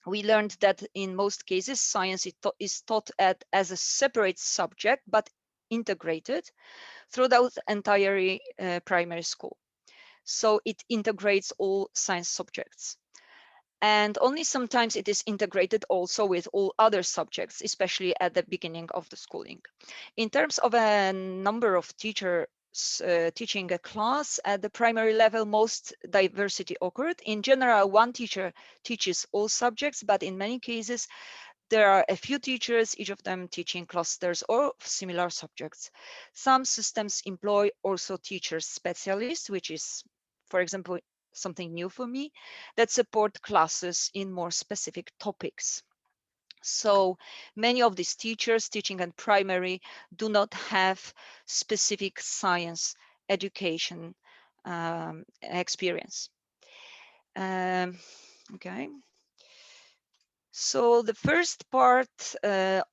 We learned that in most cases, science is taught as a separate subject, but integrated throughout the entire primary school. So it integrates all science subjects. And only sometimes it is integrated also with all other subjects, especially at the beginning of the schooling. In terms of a number of teachers teaching a class at the primary level, most diversity occurred. In general, one teacher teaches all subjects, but in many cases, there are a few teachers, each of them teaching clusters or similar subjects. Some systems employ also teacher specialists, which is, for example, something new for me, that support classes in more specific topics. So many of these teachers teaching at primary do not have specific science education experience. Okay. So the first part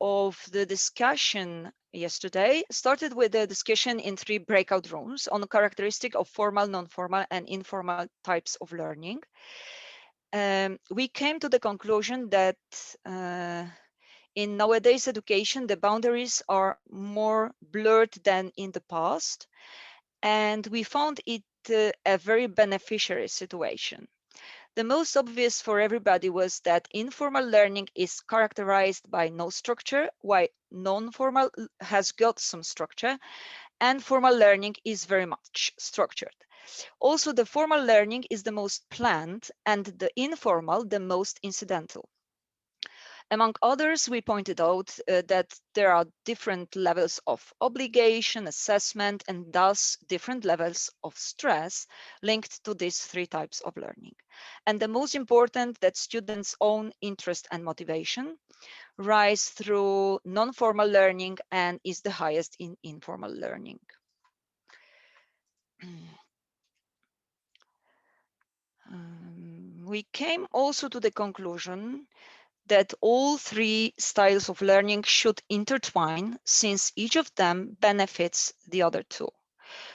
of the discussion yesterday started with a discussion in 3 breakout rooms on the characteristic of formal, non-formal, and informal types of learning. We came to the conclusion that in nowadays education, the boundaries are more blurred than in the past, and we found it a very beneficiary situation. The most obvious for everybody was that informal learning is characterized by no structure, while non-formal has got some structure, and formal learning is very much structured. Also, the formal learning is the most planned and the informal the most incidental. Among others, we pointed out that there are different levels of obligation, assessment, and thus different levels of stress linked to these 3 types of learning. And the most important, that students' own interest and motivation rise through non-formal learning and is the highest in informal learning. We came also to the conclusion that all 3 styles of learning should intertwine since each of them benefits the other 2.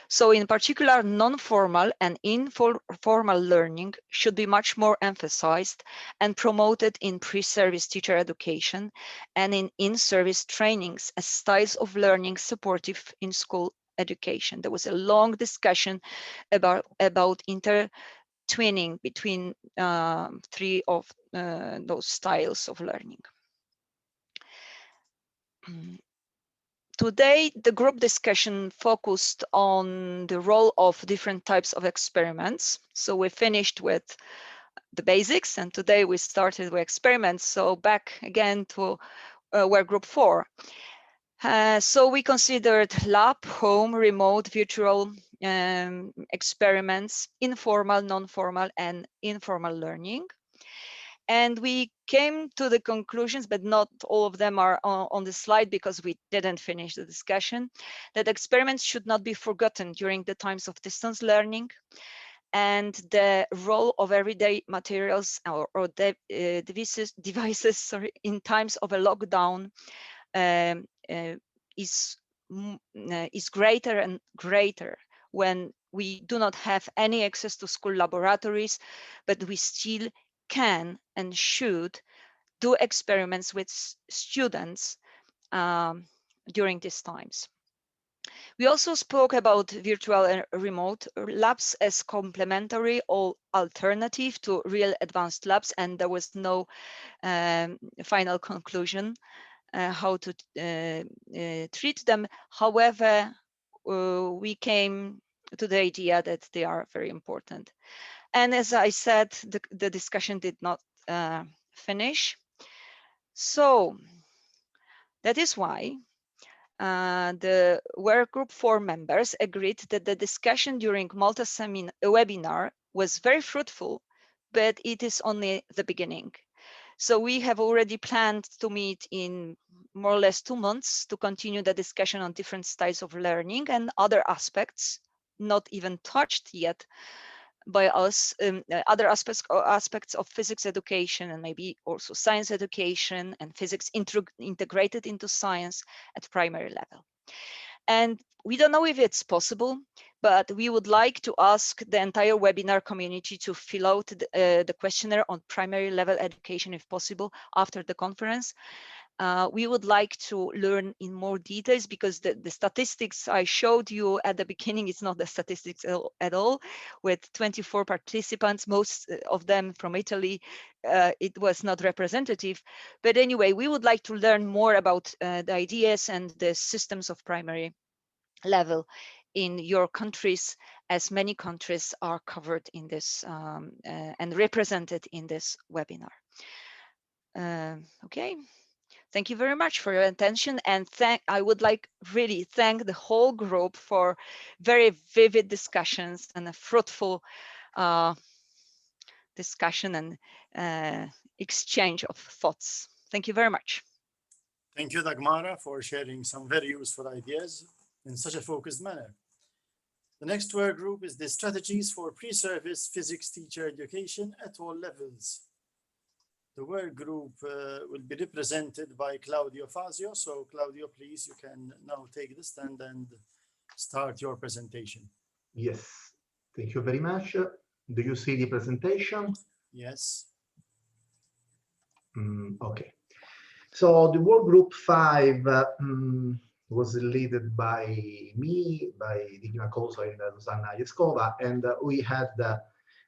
So in particular, non-formal and informal learning should be much more emphasized and promoted in pre-service teacher education and in-service trainings as styles of learning supportive in school education. There was a long discussion about intertwining between 3 of those styles of learning. Today, the group discussion focused on the role of different types of experiments. So we finished with the basics, and today we started with experiments. So back again to Workgroup 4. So we considered lab, home, remote, virtual experiments, informal, non-formal, and informal learning. And we came to the conclusions, but not all of them are on the slide because we didn't finish the discussion, that experiments should not be forgotten during the times of distance learning, and the role of everyday materials or devices in times of a lockdown is greater and greater when we do not have any access to school laboratories, but we still can and should do experiments with students during these times. We also spoke about virtual and remote labs as complementary or alternative to real advanced labs, and there was no final conclusion how to treat them. However, we came to the idea that they are very important. And as I said, the discussion did not finish. So that is why the work group 4 members agreed that the discussion during Malta webinar was very fruitful, but it is only the beginning. So we have already planned to meet in more or less 2 months to continue the discussion on different styles of learning and other aspects not even touched yet by us, other aspects of physics education, and maybe also science education and physics integrated into science at primary level. And we don't know if it's possible, but we would like to ask the entire webinar community to fill out the questionnaire on primary level education if possible after the conference. We would like to learn in more details, because the statistics I showed you at the beginning is not the statistics at all. With 24 participants, most of them from Italy, it was not representative. But anyway, we would like to learn more about the ideas and the systems of primary level in your countries, as many countries are covered in this and represented in this webinar. Okay. Thank you very much for your attention, and I would like really thank the whole group for very vivid discussions and a fruitful discussion and exchange of thoughts. Thank you very much. Thank you, Dagmara, for sharing some very useful ideas in such a focused manner. The next work group is the strategies for pre-service physics teacher education at all levels. The work group will be represented by Claudio Fazio. So Claudio, please, you can now take the stand and start your presentation. Yes, thank you very much. Do you see the presentation? Yes. Okay. So the work group 5 was led by me, by Digna Coso and Rosanna Iescova, and we had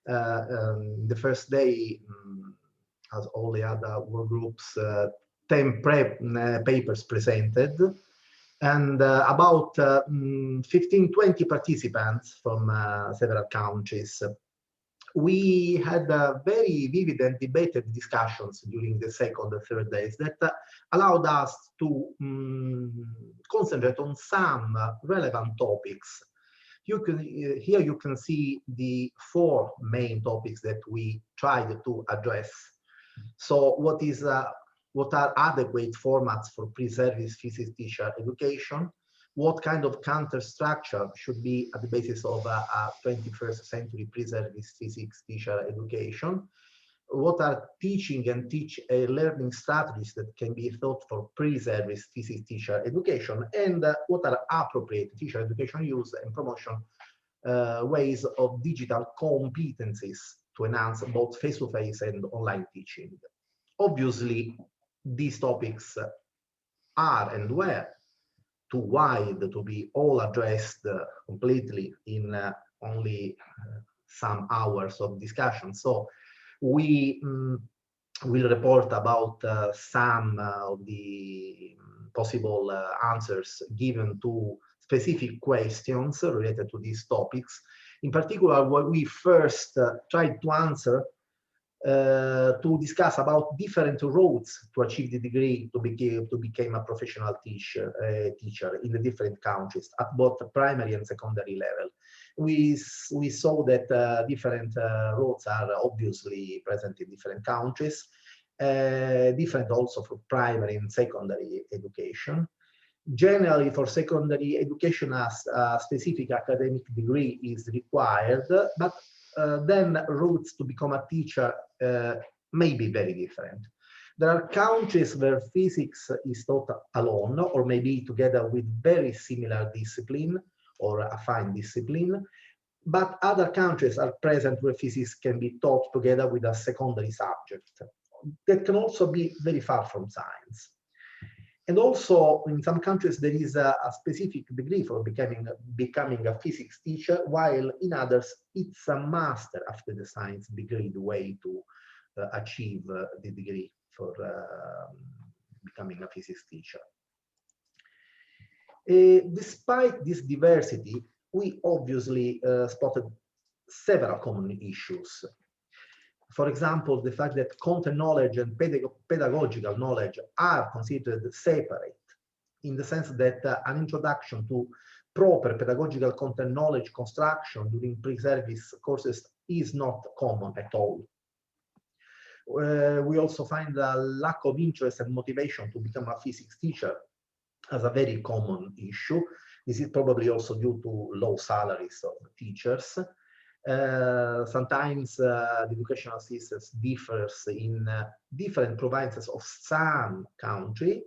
the first day, as all the other work groups, 10 papers presented, and about 15-20 participants from several countries. We had very vivid and debated discussions during the second and third days that allowed us to concentrate on some relevant topics. Here you can see the 4 main topics that we tried to address. So what are adequate formats for pre-service physics teacher education? What kind of counter structure should be at the basis of a 21st century pre-service physics teacher education? What are teaching and learning strategies that can be thought for pre-service physics teacher education? And what are appropriate teacher education use and promotion ways of digital competencies to enhance both face-to-face and online teaching? Obviously, these topics are and were too wide to be all addressed completely in only some hours of discussion. So we will report about some of the possible answers given to specific questions related to these topics. In particular, what we first tried to answer to discuss about different routes to achieve the degree to become a professional teacher in the different countries at both primary and secondary level. We saw that different routes are obviously present in different countries, different also for primary and secondary education. Generally, for secondary education, a specific academic degree is required, but then routes to become a teacher may be very different. There are countries where physics is taught alone, or maybe together with very similar discipline or affine discipline, but other countries are present where physics can be taught together with a secondary subject that can also be very far from science. And also in some countries there is a specific degree for becoming a physics teacher, while in others it's a master after the science degree, the way to achieve the degree for becoming a physics teacher. Despite this diversity, we obviously spotted several common issues. For example, the fact that content knowledge and pedagogical knowledge are considered separate, in the sense that an introduction to proper pedagogical content knowledge construction during pre-service courses is not common at all. We also find a lack of interest and motivation to become a physics teacher as a very common issue. This is probably also due to low salaries of teachers. Sometimes the educational systems differs in different provinces of some country.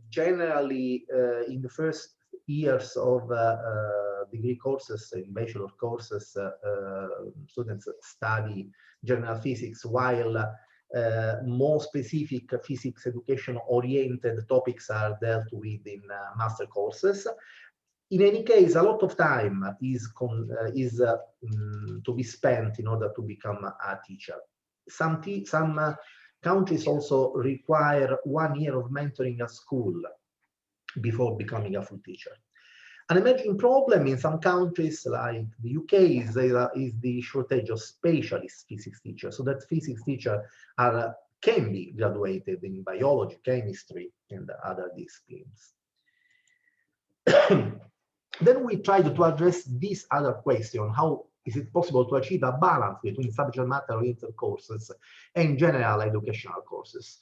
Generally, in the first years of degree courses, in bachelor courses, students study general physics, while more specific physics education oriented topics are dealt with in master courses. In any case, a lot of time is to be spent in order to become a teacher. Some countries also require 1 year of mentoring at school before becoming a full teacher. An emerging problem in some countries like the UK is the shortage of specialist physics teachers, so that physics teachers can be graduated in biology, chemistry, and other disciplines. Then we tried to address this other question: how is it possible to achieve a balance between subject matter oriented courses and general educational courses?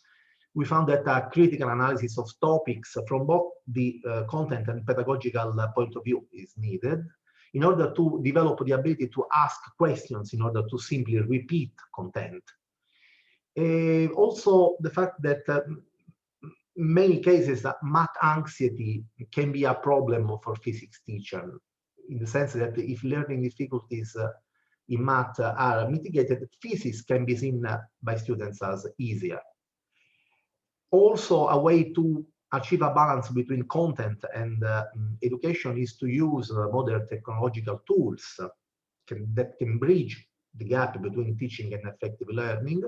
We found that a critical analysis of topics from both the content and pedagogical point of view is needed in order to develop the ability to ask questions in order to simply repeat content. Also, the fact that many cases that math anxiety can be a problem for physics teacher, in the sense that if learning difficulties in math are mitigated, physics can be seen by students as easier. Also, a way to achieve a balance between content and education is to use modern technological tools that can bridge the gap between teaching and effective learning.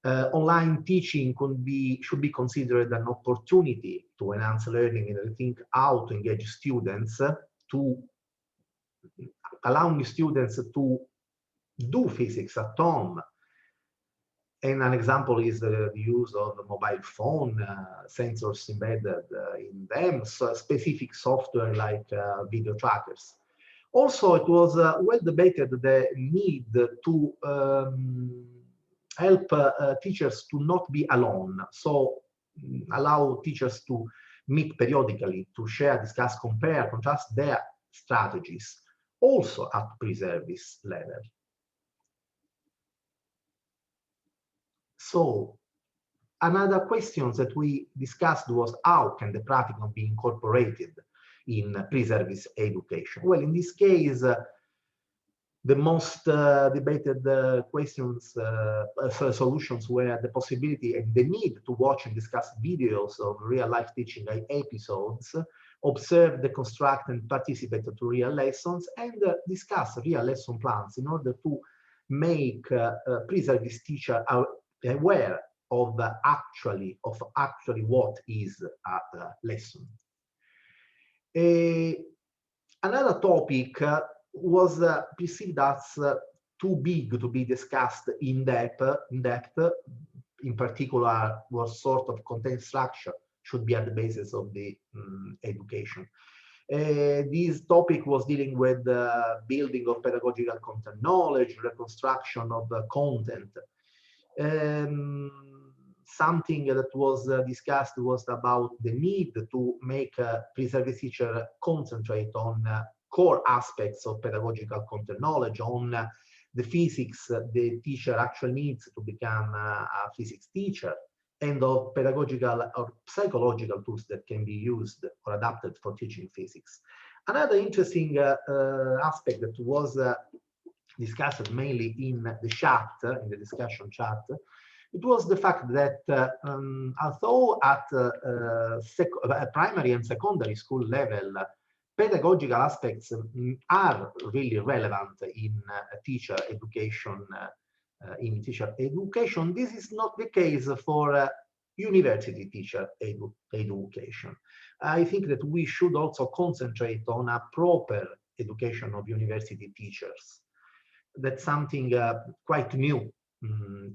Online teaching should be considered an opportunity to enhance learning and rethink how to engage students, to allowing students to do physics at home. And an example is the use of the mobile phone, sensors embedded in them, so specific software like video trackers. Also, it was well debated the need to help teachers to not be alone. So allow teachers to meet periodically, to share, discuss, compare, contrast their strategies, also at pre-service level. So another question that we discussed was how can the practicum be incorporated in pre-service education? Well, in this case, the most debated solutions were the possibility and the need to watch and discuss videos of real-life teaching episodes, observe, deconstruct, and participate to real lessons, and discuss real lesson plans in order to make pre-service teacher aware of actually what is a lesson. Another topic was perceived as too big to be discussed in depth. In particular, what sort of content structure should be at the basis of the education. This topic was dealing with the building of pedagogical content knowledge, reconstruction of content. Something that was discussed was about the need to make a pre-service teacher concentrate on core aspects of pedagogical content knowledge, on the physics the teacher actually needs to become a physics teacher, and of pedagogical or psychological tools that can be used or adapted for teaching physics. Another interesting aspect that was discussed mainly in the chat, in the discussion chat, It was the fact that although at primary and secondary school level, pedagogical aspects are really relevant in teacher education. This is not the case for university teacher education. I think that we should also concentrate on a proper education of university teachers. That's something quite new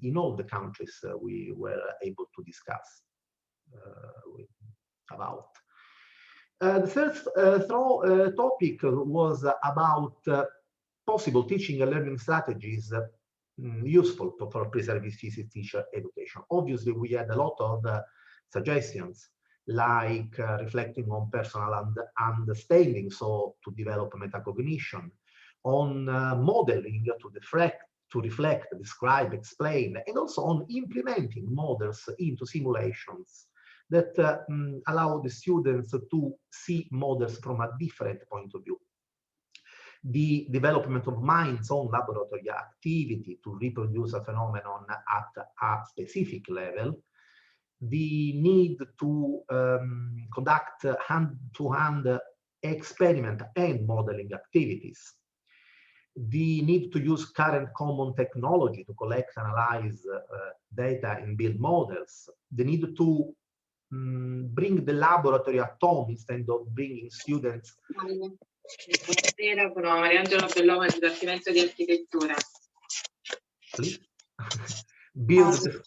in all the countries we were able to discuss about. The third topic was about possible teaching and learning strategies useful for pre-service physics teacher education. Obviously, we had a lot of suggestions, like reflecting on personal understanding, so to develop metacognition, on modeling to reflect, describe, explain, and also on implementing models into simulations that allow the students to see models from a different point of view. The development of mind's own laboratory activity to reproduce a phenomenon at a specific level, the need to conduct hand-to-hand experiment and modeling activities, the need to use current common technology to collect, analyze data and build models, the need to bring the laboratory at home instead of bringing students. Buonasera, sono Mariangela Belloma del Dipartimento di Architettura. Please. Build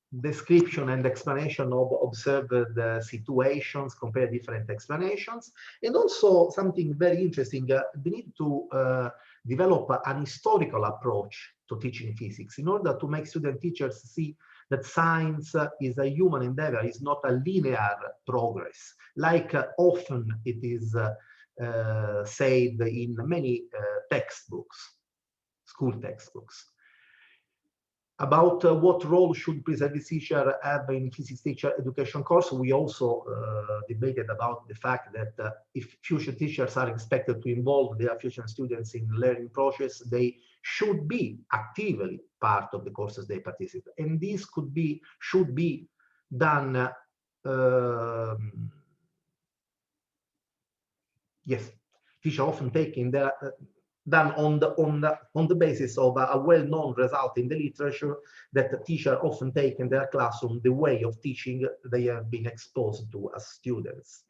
description and explanation of observed situations, compare different explanations, and also something very interesting, the need to develop an historical approach to teaching physics in order to make student teachers see that science is a human endeavor, is not a linear progress, like often it is said in many textbooks, school textbooks. About what role should pre-service teacher have in physics teacher education course, we also debated about the fact that if future teachers are expected to involve their future students in learning process, they should be actively part of the courses they participate. And this should be done, yes, teachers often taking their done on the basis of a well-known result in the literature that the teacher often take in their classroom, the way of teaching they have been exposed to as students.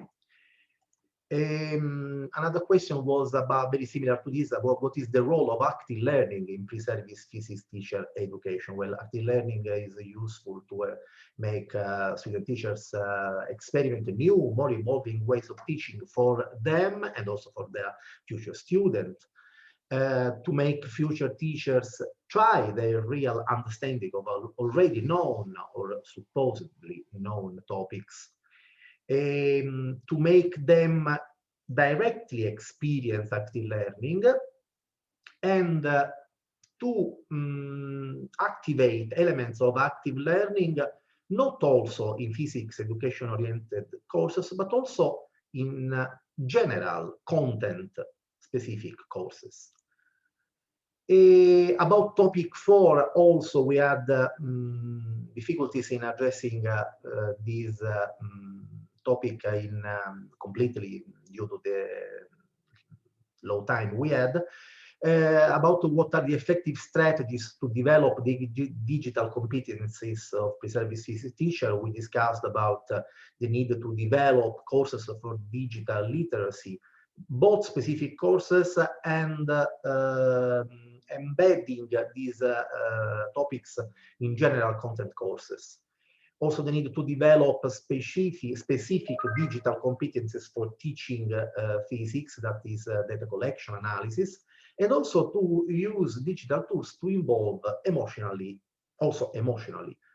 Another question was about, very similar to this, about what is the role of active learning in pre-service physics teacher education. Well, active learning is useful to make student teachers experiment new, more evolving ways of teaching for them and also for their future students. To make future teachers try their real understanding of already known or supposedly known topics, to make them directly experience active learning, and to activate elements of active learning, not also in physics education-oriented courses, but also in general content-specific courses. About topic 4, also we had difficulties in addressing this topic in completely due to the low time we had, about what are the effective strategies to develop the digital competencies of pre-service physics teacher. We discussed about the need to develop courses for digital literacy, both specific courses and embedding these topics in general content courses. Also, the need to develop specific digital competences for teaching physics, that is data collection, analysis, and also to use digital tools to involve emotionally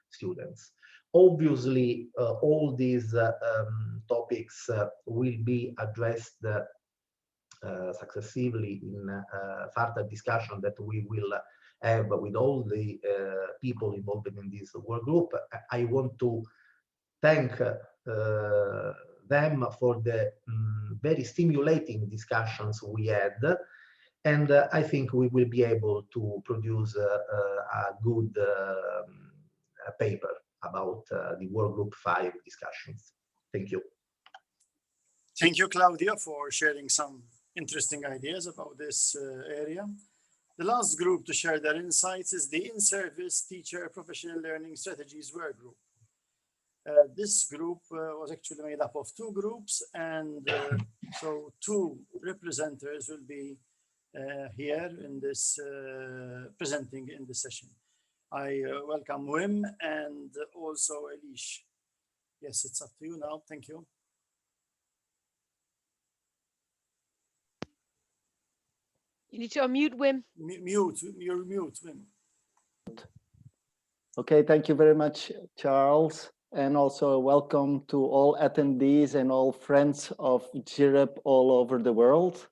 students. Obviously, all these topics will be addressed successively in further discussion that we will have with all the people involved in this work group. I want to thank them for the very stimulating discussions we had, and I think we will be able to produce a good paper about the Work Group 5 discussions. Thank you. Thank you, Claudia, for sharing some interesting ideas about this area. The last group to share their insights is the In-Service Teacher Professional Learning Strategies Work Group. This group was actually made up of 2 groups, and so 2 representatives will be here in this presenting in this session. I welcome Wim and also Elish. Yes, it's up to you now. Thank you. You need to unmute, Wim. You're mute, Wim. Okay, thank you very much, Charles. And also welcome to all attendees and all friends of GIREP all over the world.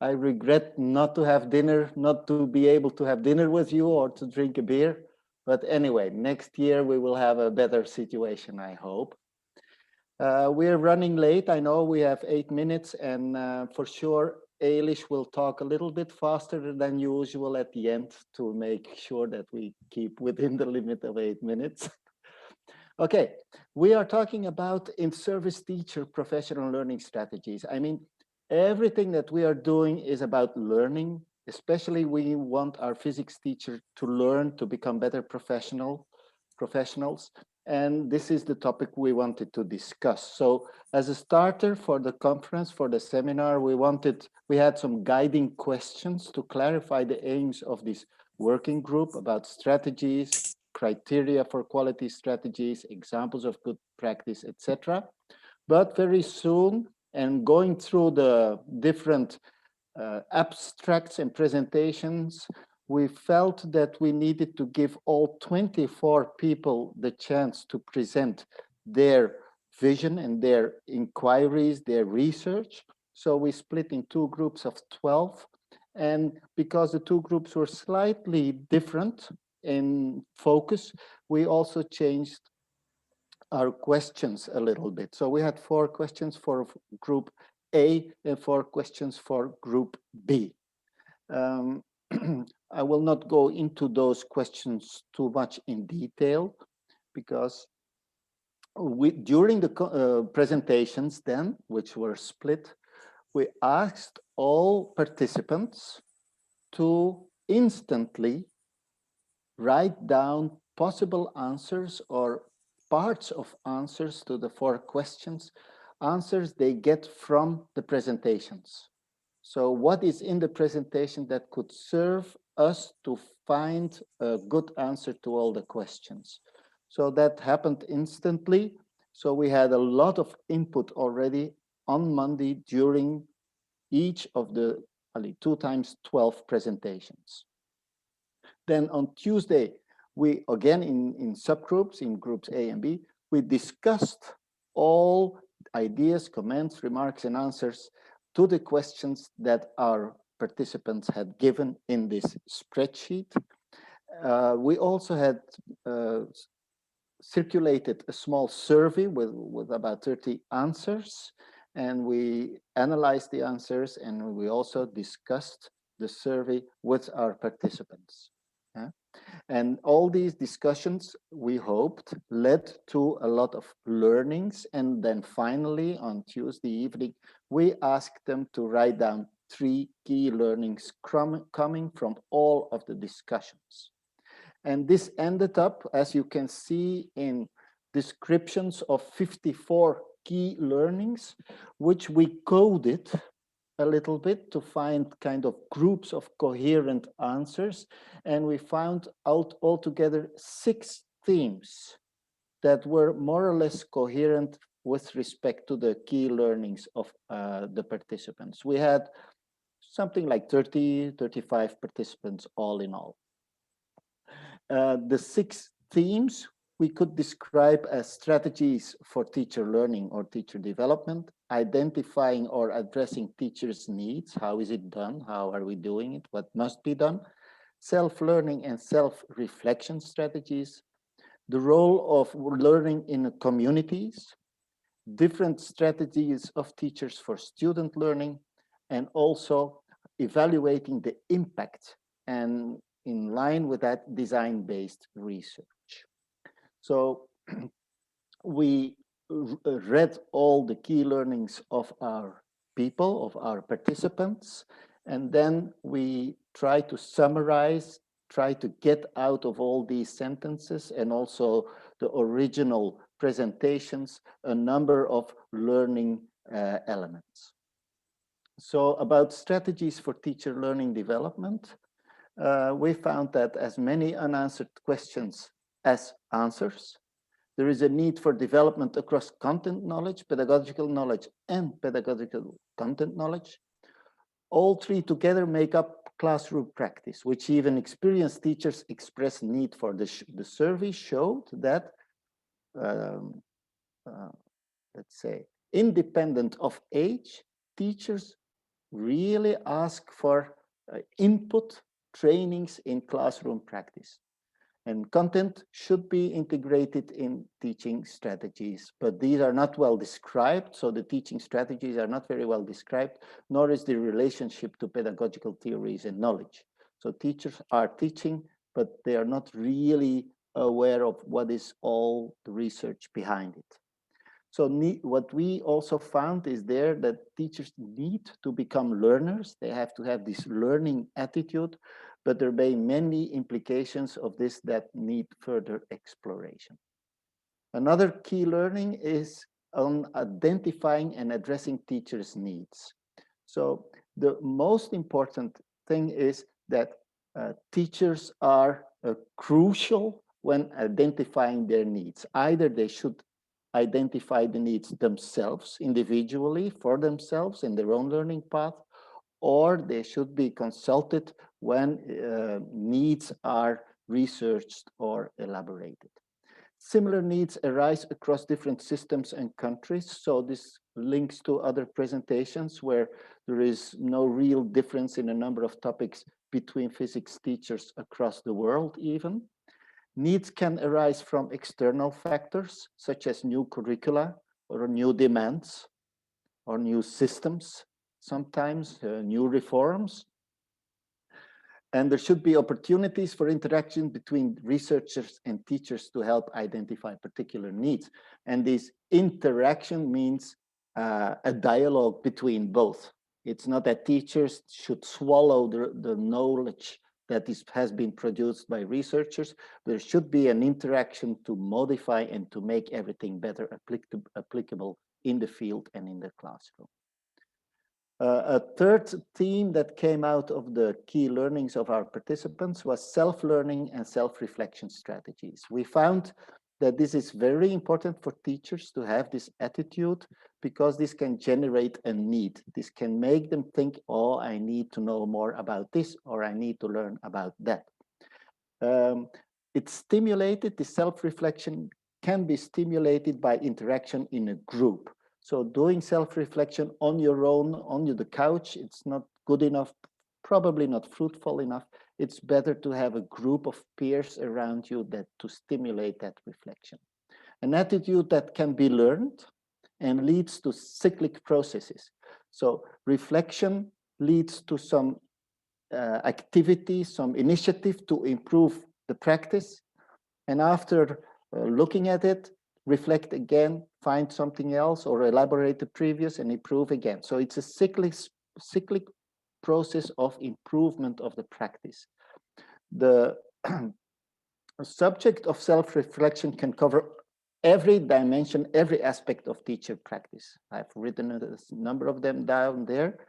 I regret not to have dinner, not to be able to have dinner with you or to drink a beer. But anyway, next year we will have a better situation, I hope. We're running late. I know we have 8 minutes, and for sure, Eilish will talk a little bit faster than usual at the end to make sure that we keep within the limit of 8 minutes. Okay, we are talking about in-service teacher professional learning strategies. I mean, everything that we are doing is about learning. Especially we want our physics teacher to learn to become better professionals. And this is the topic we wanted to discuss. So as a starter for the conference, for the seminar, we had some guiding questions to clarify the aims of this working group about strategies, criteria for quality strategies, examples of good practice, etc. But very soon, and going through the different abstracts and presentations, we felt that we needed to give all 24 people the chance to present their vision and their inquiries, their research. So we split in 2 groups of 12. And because the 2 groups were slightly different in focus, we also changed our questions a little bit. So we had 4 questions for group A and 4 questions for group B. I will not go into those questions too much in detail because during the presentations then, which were split, we asked all participants to instantly write down possible answers or parts of answers to the 4 questions, answers they get from the presentations. So what is in the presentation that could serve us to find a good answer to all the questions? So that happened instantly. So we had a lot of input already on Monday during each of the 2 times 12 presentations. Then on Tuesday, we again in subgroups, in groups A and B, we discussed all ideas, comments, remarks, and answers to the questions that our participants had given in this spreadsheet. We also had circulated a small survey with about 30 answers, and we analyzed the answers, and we also discussed the survey with our participants. And all these discussions, we hoped, led to a lot of learnings. And then finally, on Tuesday evening, we asked them to write down 3 key learnings coming from all of the discussions. And this ended up, as you can see, in descriptions of 54 key learnings, which we coded a little bit to find kind of groups of coherent answers. And we found out altogether 6 themes that were more or less coherent with respect to the key learnings of the participants. We had something like 30, 35 participants all in all. The 6 themes we could describe as strategies for teacher learning or teacher development, identifying or addressing teachers' needs. How is it done? How are we doing it? What must be done? Self-learning and self-reflection strategies, the role of learning in communities, different strategies of teachers for student learning, and also evaluating the impact, and in line with that, design-based research. So we read all the key learnings of our people, of our participants, and then we try to summarize, try to get out of all these sentences and also the original presentations, a number of learning elements. So about strategies for teacher learning development, we found that as many unanswered questions as answers. There is a need for development across content knowledge, pedagogical knowledge, and pedagogical content knowledge. All three together make up classroom practice, which even experienced teachers express need for. The survey showed that, let's say, independent of age, teachers really ask for input trainings in classroom practice. And content should be integrated in teaching strategies, but these are not well described. So the teaching strategies are not very well described, nor is the relationship to pedagogical theories and knowledge. So teachers are teaching, but they are not really aware of what is all the research behind it. So what we also found is there that teachers need to become learners. They have to have this learning attitude, but there may be many implications of this that need further exploration. Another key learning is on identifying and addressing teachers' needs. So the most important thing is that teachers are crucial when identifying their needs. Either they should identify the needs themselves individually for themselves in their own learning path, or they should be consulted when needs are researched or elaborated. Similar needs arise across different systems and countries. So this links to other presentations where there is no real difference in a number of topics between physics teachers across the world even. Needs can arise from external factors, such as new curricula or new demands or new systems, sometimes new reforms. And there should be opportunities for interaction between researchers and teachers to help identify particular needs. And this interaction means a dialogue between both. It's not that teachers should swallow the knowledge that has been produced by researchers. There should be an interaction to modify and to make everything better applicable in the field and in the classroom. A third theme that came out of the key learnings of our participants was self-learning and self-reflection strategies. We found that this is very important for teachers to have this attitude because this can generate a need. This can make them think, oh, I need to know more about this, or I need to learn about that. It's stimulated, the self-reflection can be stimulated by interaction in a group. So doing self-reflection on your own, on the couch, it's not good enough, probably not fruitful enough. It's better to have a group of peers around you to stimulate that reflection. An attitude that can be learned and leads to cyclic processes. So reflection leads to some activity, some initiative to improve the practice. And after looking at it, reflect again, find something else, or elaborate the previous and improve again. So it's a cyclic process of improvement of the practice. The subject of self-reflection can cover every dimension, every aspect of teacher practice. I've written a number of them down there.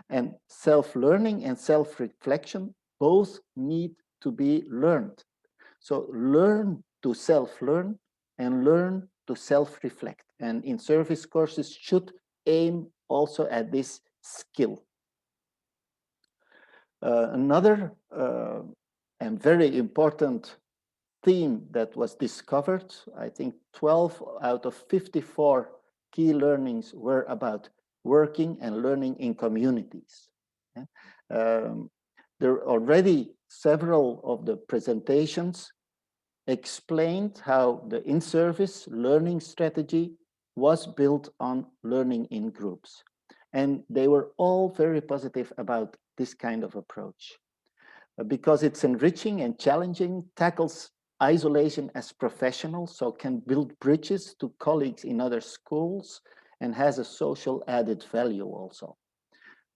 And self-learning and self-reflection both need to be learned. So learn to self-learn and learn to self-reflect. And in service courses should aim also at this skill. Another and very important theme that was discovered, I think 12 out of 54 key learnings were about working and learning in communities. There are already several of the presentations explained how the in-service learning strategy was built on learning in groups. And they were all very positive about this kind of approach because it's enriching and challenging, tackles isolation as professional, so can build bridges to colleagues in other schools and has a social added value also.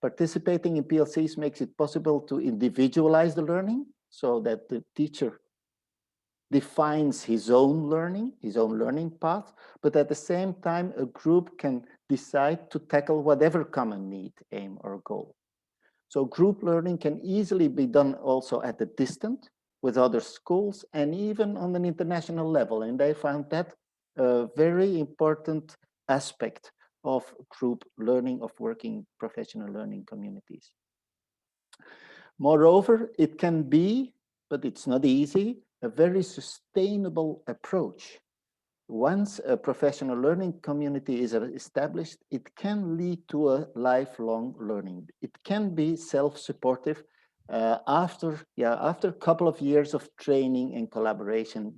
Participating in PLCs makes it possible to individualize the learning so that the teacher defines his own learning path, but at the same time, a group can decide to tackle whatever common need, aim, or goal. So group learning can easily be done also at a distance with other schools and even on an international level. And I found that a very important aspect of group learning, of working professional learning communities. Moreover, it can be, but it's not easy, a very sustainable approach. Once a professional learning community is established, it can lead to a lifelong learning. It can be self-supportive after a couple of years of training and collaboration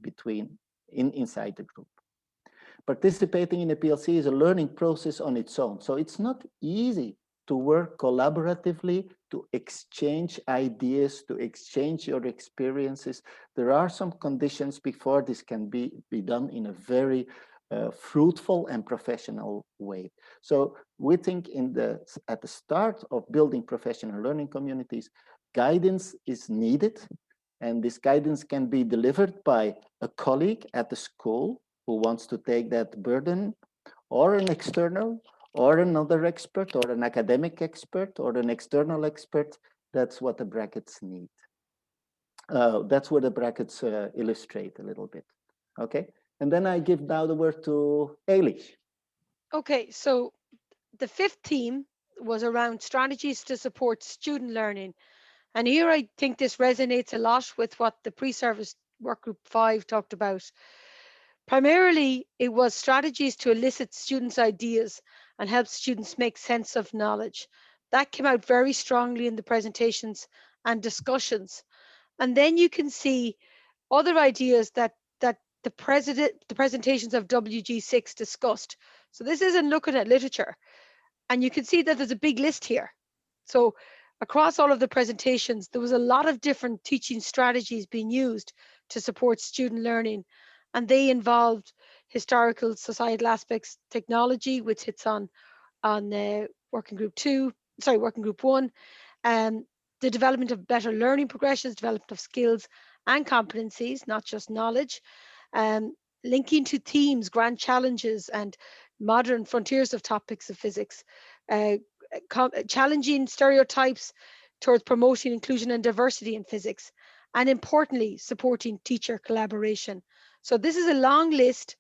inside the group. Participating in a PLC is a learning process on its own. So it's not easy to work collaboratively, to exchange ideas, to exchange your experiences. There are some conditions before this can be done in a very fruitful and professional way. So we think at the start of building professional learning communities, guidance is needed. And this guidance can be delivered by a colleague at the school who wants to take that burden, or an external, or another expert, or an academic expert, or an external expert. That's what the brackets need. That's what the brackets illustrate a little bit. Okay, and then I give now the word to Eilish. Okay, so the fifth theme was around strategies to support student learning. And here I think this resonates a lot with what the pre-service workgroup 5 talked about. Primarily, it was strategies to elicit students' ideas and help students make sense of knowledge. That came out very strongly in the presentations and discussions. And then you can see other ideas that the presentations of WG6 discussed. So this isn't looking at literature. And you can see that there's a big list here. So across all of the presentations, there was a lot of different teaching strategies being used to support student learning. And they involved historical, societal aspects, technology, which hits on working group 1, the development of better learning progressions, development of skills and competencies, not just knowledge, linking to themes, grand challenges, and modern frontiers of topics of physics, challenging stereotypes towards promoting inclusion and diversity in physics, and importantly, supporting teacher collaboration. So this is a long list,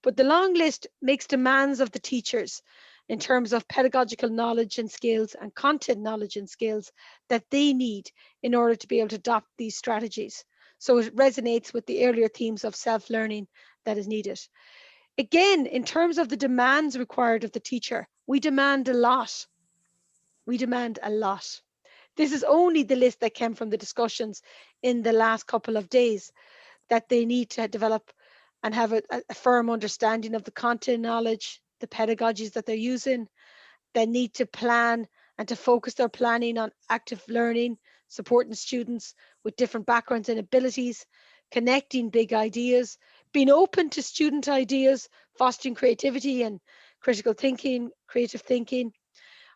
but the long list makes demands of the teachers in terms of pedagogical knowledge and skills and content knowledge and skills that they need in order to be able to adopt these strategies. So it resonates with the earlier themes of self-learning that is needed. Again, in terms of the demands required of the teacher, we demand a lot. We demand a lot. This is only the list that came from the discussions in the last couple of days, that they need to develop and have a firm understanding of the content knowledge, the pedagogies that they're using. They need to plan and to focus their planning on active learning, supporting students with different backgrounds and abilities, connecting big ideas, being open to student ideas, fostering creativity and critical thinking, creative thinking,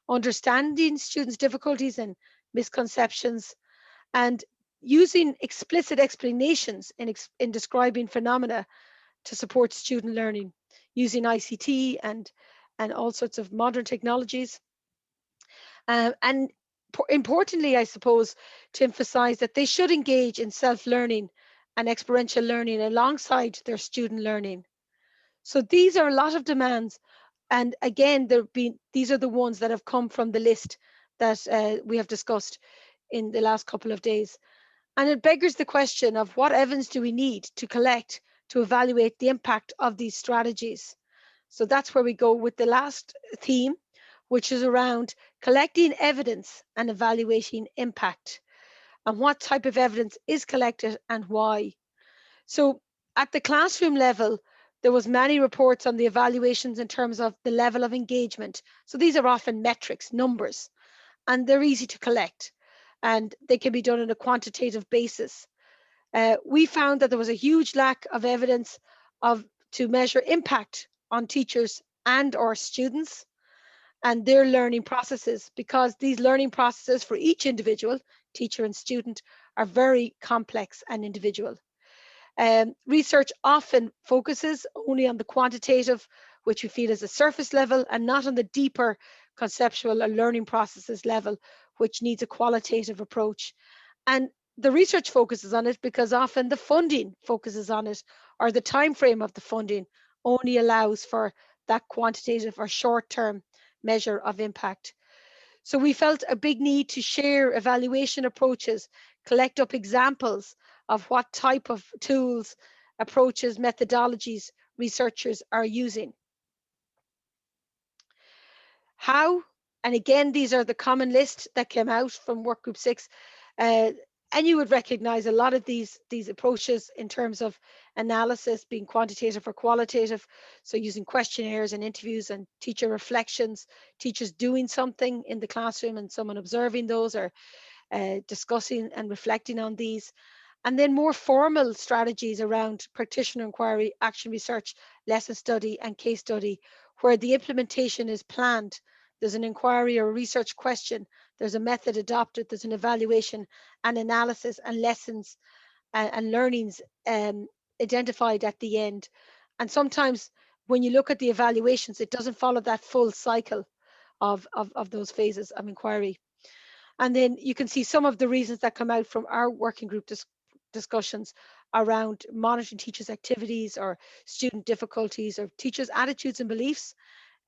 understanding students' difficulties and misconceptions, and using explicit explanations in describing phenomena to support student learning, using ICT and all sorts of modern technologies. And importantly, I suppose, to emphasize that they should engage in self-learning and experiential learning alongside their student learning. So these are a lot of demands. And again, these are the ones that have come from the list that we have discussed in the last couple of days. And it beggars the question of what evidence do we need to collect to evaluate the impact of these strategies? So that's where we go with the last theme, which is around collecting evidence and evaluating impact, and what type of evidence is collected and why. So at the classroom level, there was many reports on the evaluations in terms of the level of engagement. So these are often metrics, numbers, and they're easy to collect, and they can be done on a quantitative basis. We found that there was a huge lack of evidence to measure impact on teachers and or students and their learning processes, because these learning processes for each individual, teacher and student, are very complex and individual. Research often focuses only on the quantitative, which we feel is a surface level, and not on the deeper conceptual or learning processes level, which needs a qualitative approach. And the research focuses on it because often the funding focuses on it, or the time frame of the funding only allows for that quantitative or short-term measure of impact. So we felt a big need to share evaluation approaches, collect up examples of what type of tools, approaches, methodologies researchers are using. How? And again, these are the common list that came out from Workgroup 6. And you would recognize a lot of these approaches in terms of analysis being quantitative or qualitative. So using questionnaires and interviews and teacher reflections, teachers doing something in the classroom and someone observing those, or discussing and reflecting on these. And then more formal strategies around practitioner inquiry, action research, lesson study and case study, where the implementation is planned. There's an inquiry or a research question, there's a method adopted, there's an evaluation and analysis and lessons and learnings identified at the end. And sometimes when you look at the evaluations, it doesn't follow that full cycle of those phases of inquiry. And then you can see some of the reasons that come out from our working group discussions around monitoring teachers' activities or student difficulties or teachers' attitudes and beliefs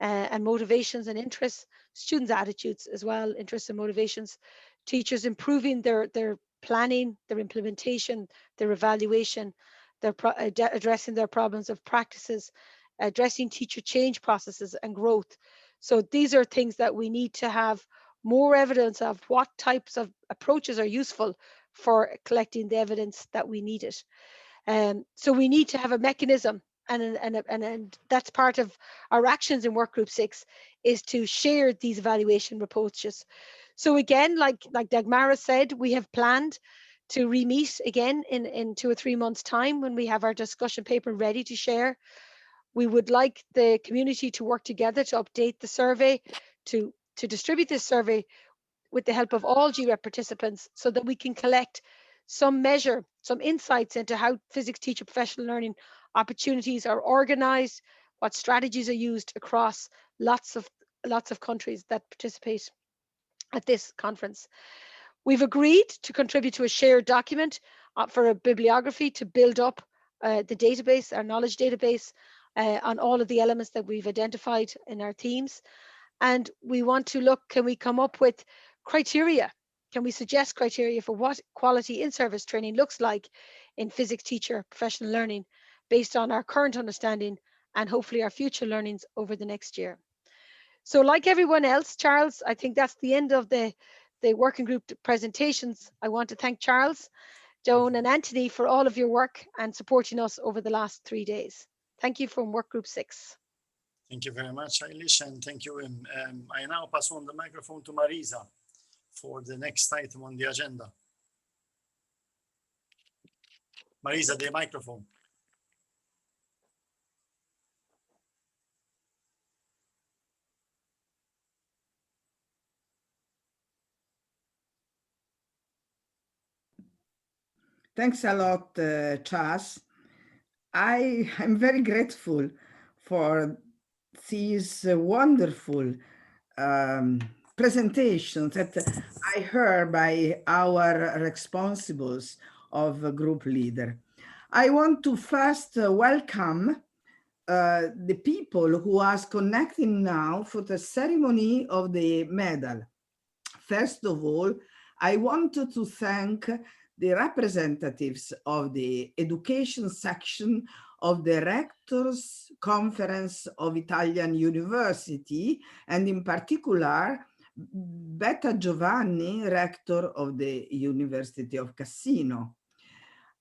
and motivations and interests, students' attitudes as well, interests and motivations, teachers improving their planning, their implementation, their evaluation, addressing their problems of practices, addressing teacher change processes and growth. So these are things that we need to have more evidence of what types of approaches are useful for collecting the evidence that we needed. So we need to have a mechanism, and that's part of our actions in Workgroup 6, is to share these evaluation approaches. So again, like Dagmara said, we have planned to re-meet again in 2 or 3 months' time when we have our discussion paper ready to share. We would like the community to work together to update the survey, to distribute this survey with the help of all GIREP participants, so that we can collect some insights into how physics teacher professional learning opportunities are organized, what strategies are used across lots of countries that participate at this conference. We've agreed to contribute to a shared document for a bibliography to build up the database, our knowledge database, on all of the elements that we've identified in our themes. And we want to look, can we come up with criteria? Can we suggest criteria for what quality in-service training looks like in physics teacher professional learning based on our current understanding and hopefully our future learnings over the next year? So like everyone else, Charles, I think that's the end of the working group presentations. I want to thank Charles, Joan and Anthony for all of your work and supporting us over the last 3 days. Thank you from Workgroup 6. Thank you very much, Eilish, and thank you. I now pass on the microphone to Marisa for the next item on the agenda. Marisa, the microphone. Thanks a lot, Charles. I'm very grateful for these wonderful presentations that I heard by our responsibles of group leader. I want to first welcome the people who are connecting now for the ceremony of the medal. First of all, I wanted to thank the representatives of the education section of the Rectors Conference of Italian University, and in particular, Betta Giovanni, rector of the University of Cassino.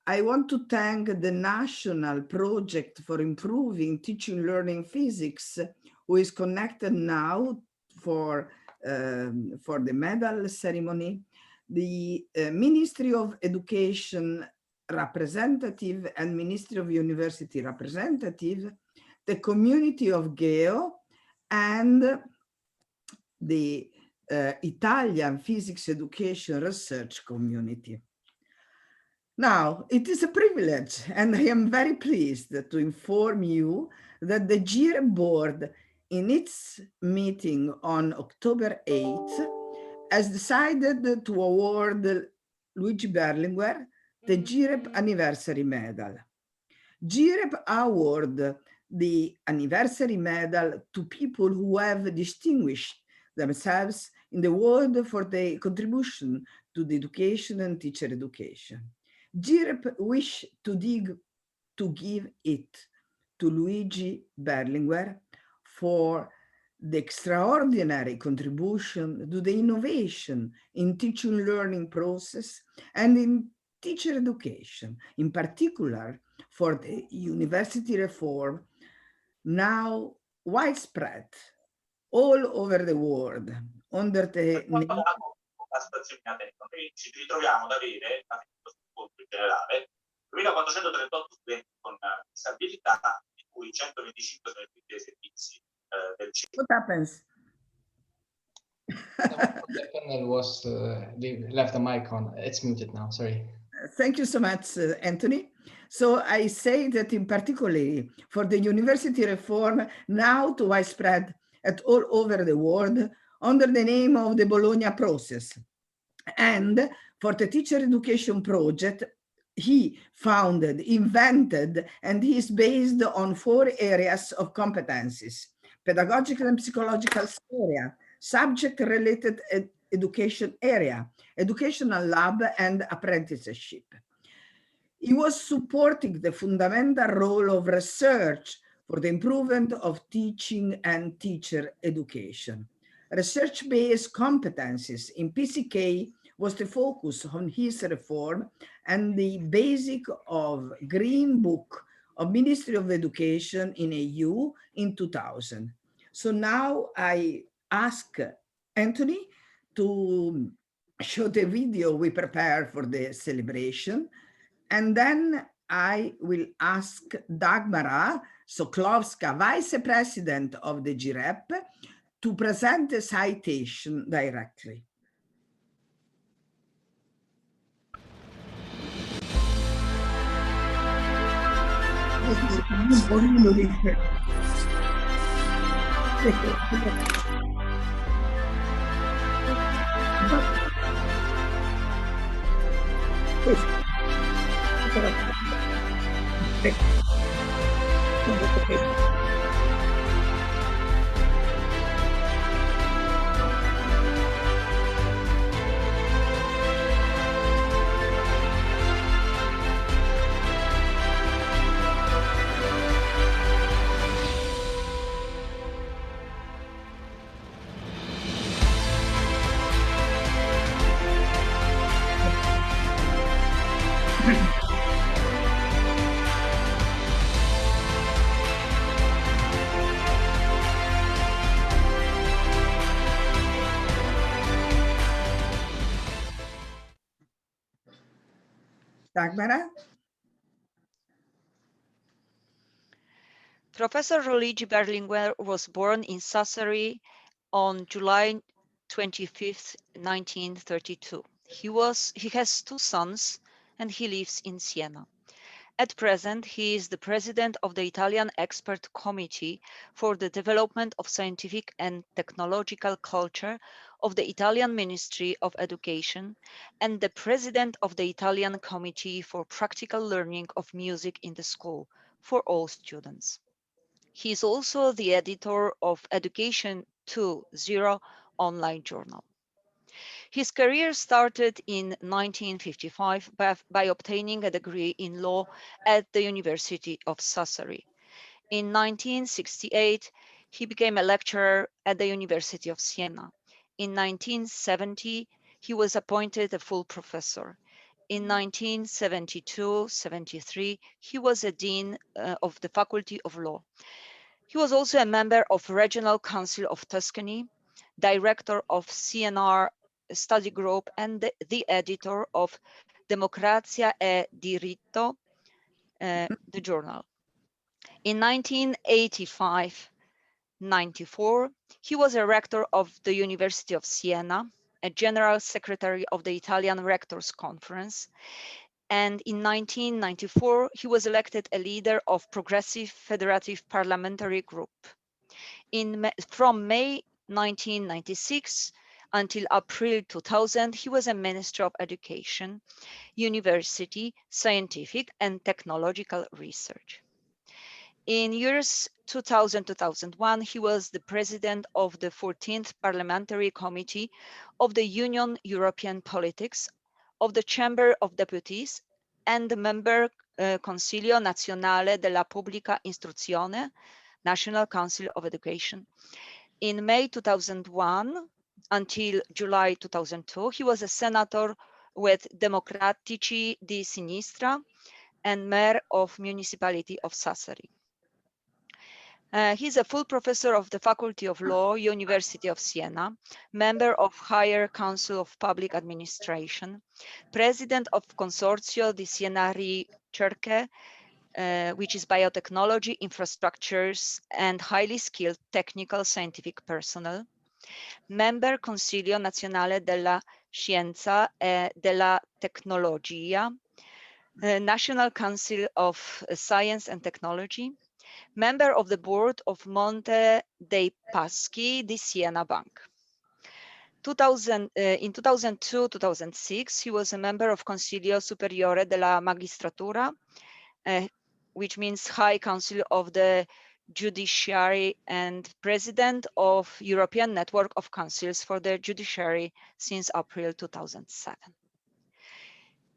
I want to thank the National Project for Improving Teaching Learning Physics, who is connected now for the medal ceremony, the Ministry of Education representative and Ministry of University representative, the community of GEO, and the Italian physics education research community. Now, it is a privilege, and I am very pleased to inform you that the GIREP board, in its meeting on October 8th, has decided to award Luigi Berlinguer the GIREP Anniversary Medal. GIREP award the anniversary medal to people who have distinguished themselves in the world for their contribution to the education and teacher education. GIREP wish to give it to Luigi Berlinguer for the extraordinary contribution to the innovation in teaching learning process and in teacher education, in particular for the university reform now widespread all over the world under the name. Ci ritroviamo ad avere a questo punto in generale 2438 studenti con disabilità, di cui 125 sono iscritti ai servizi del What happens? The panel was left the mic on. It's muted now. Sorry. Thank you so much, Anthony. So I say that in particular for the university reform now to widespread at all over the world under the name of the Bologna process. And for the teacher education project, he founded, invented, and he is based on 4 areas of competencies: pedagogical and psychological area, subject-related education area, educational lab, and apprenticeship. He was supporting the fundamental role of research for the improvement of teaching and teacher education. Research-based competencies in PCK was the focus on his reform and the basic of Green Book of Ministry of Education in EU in 2000. So now I ask Anthony to show the video we prepared for the celebration. And then I will ask Dagmara Soklowska, Vice President of the GIREP, to present the citation directly. Dagmara? Professor Luigi Berlinguer was born in Sassari on July 25th, 1932. He has 2 sons and he lives in Siena. At present, he is the president of the Italian Expert Committee for the Development of Scientific and Technological Culture of the Italian Ministry of Education and the president of the Italian Committee for Practical Learning of Music in the School for all students. He is also the editor of Education 2.0 online journal. His career started in 1955 by obtaining a degree in law at the University of Sassari. In 1968, he became a lecturer at the University of Siena. In 1970, he was appointed a full professor. In 1972-73, he was a dean of the Faculty of Law. He was also a member of Regional Council of Tuscany, director of CNR study group, and the editor of Democrazia e Diritto, the journal. In 1985-94, he was a rector of the University of Siena, a general secretary of the Italian Rectors Conference, and in 1994, he was elected a leader of Progressive Federative Parliamentary Group. From May 1996 until April 2000, he was a Minister of Education, University, Scientific and Technological Research. In years 2000-2001, he was the president of the 14th Parliamentary Committee of the Union European Politics, of the Chamber of Deputies, and the member Consiglio Nazionale della Pubblica Istruzione, National Council of Education. In May 2001 until July 2002, he was a senator with Democratici di Sinistra and mayor of Municipality of Sassari. He's a full professor of the Faculty of Law, University of Siena, member of Higher Council of Public Administration, president of Consorzio di Siena Ricerche, which is biotechnology, infrastructures, and highly skilled technical scientific personnel, member Consiglio Nazionale della Scienza e della Tecnologia, National Council of Science and Technology, member of the board of Monte dei Paschi di Siena Bank. In 2002-2006, he was a member of Consiglio Superiore della Magistratura, which means High Council of the Judiciary, and president of European Network of Councils for the Judiciary since April 2007.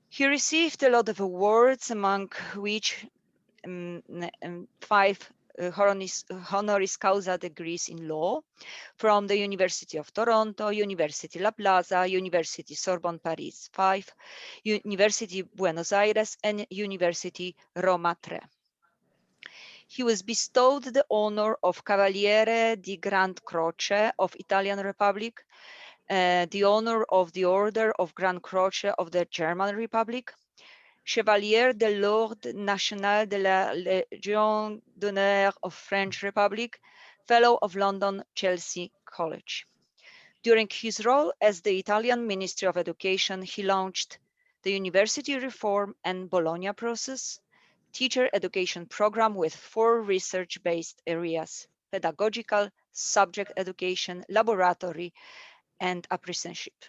He received a lot of awards, among which 5 honoris causa degrees in law from the University of Toronto, University La Plaza, University Sorbonne Paris 5, University Buenos Aires, and University Roma 3. He was bestowed the honor of Cavaliere di Grand Croce of Italian Republic, the honor of the Order of Grand Croce of the German Republic, Chevalier de l'Ordre National de la Légion d'Honneur of French Republic, Fellow of London Chelsea College. During his role as the Italian Ministry of Education, he launched the University Reform and Bologna Process, teacher education program with 4 research-based areas: pedagogical, subject education, laboratory, and apprenticeship.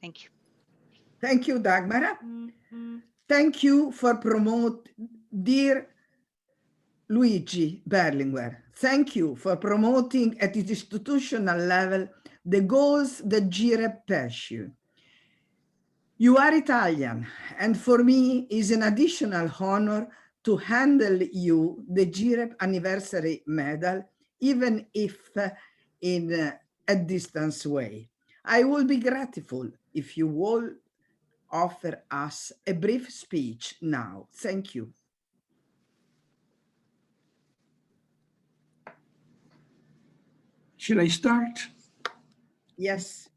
Thank you. Thank you, Dagmara. Thank you for dear Luigi Berlinguer. Thank you for promoting at the institutional level the goals that GIREP pursue. You are Italian, and for me is an additional honor to handle you the GIREP Anniversary Medal, even if in a distance way. I will be grateful if you will offer us a brief speech now. Thank you. Shall I start? Yes.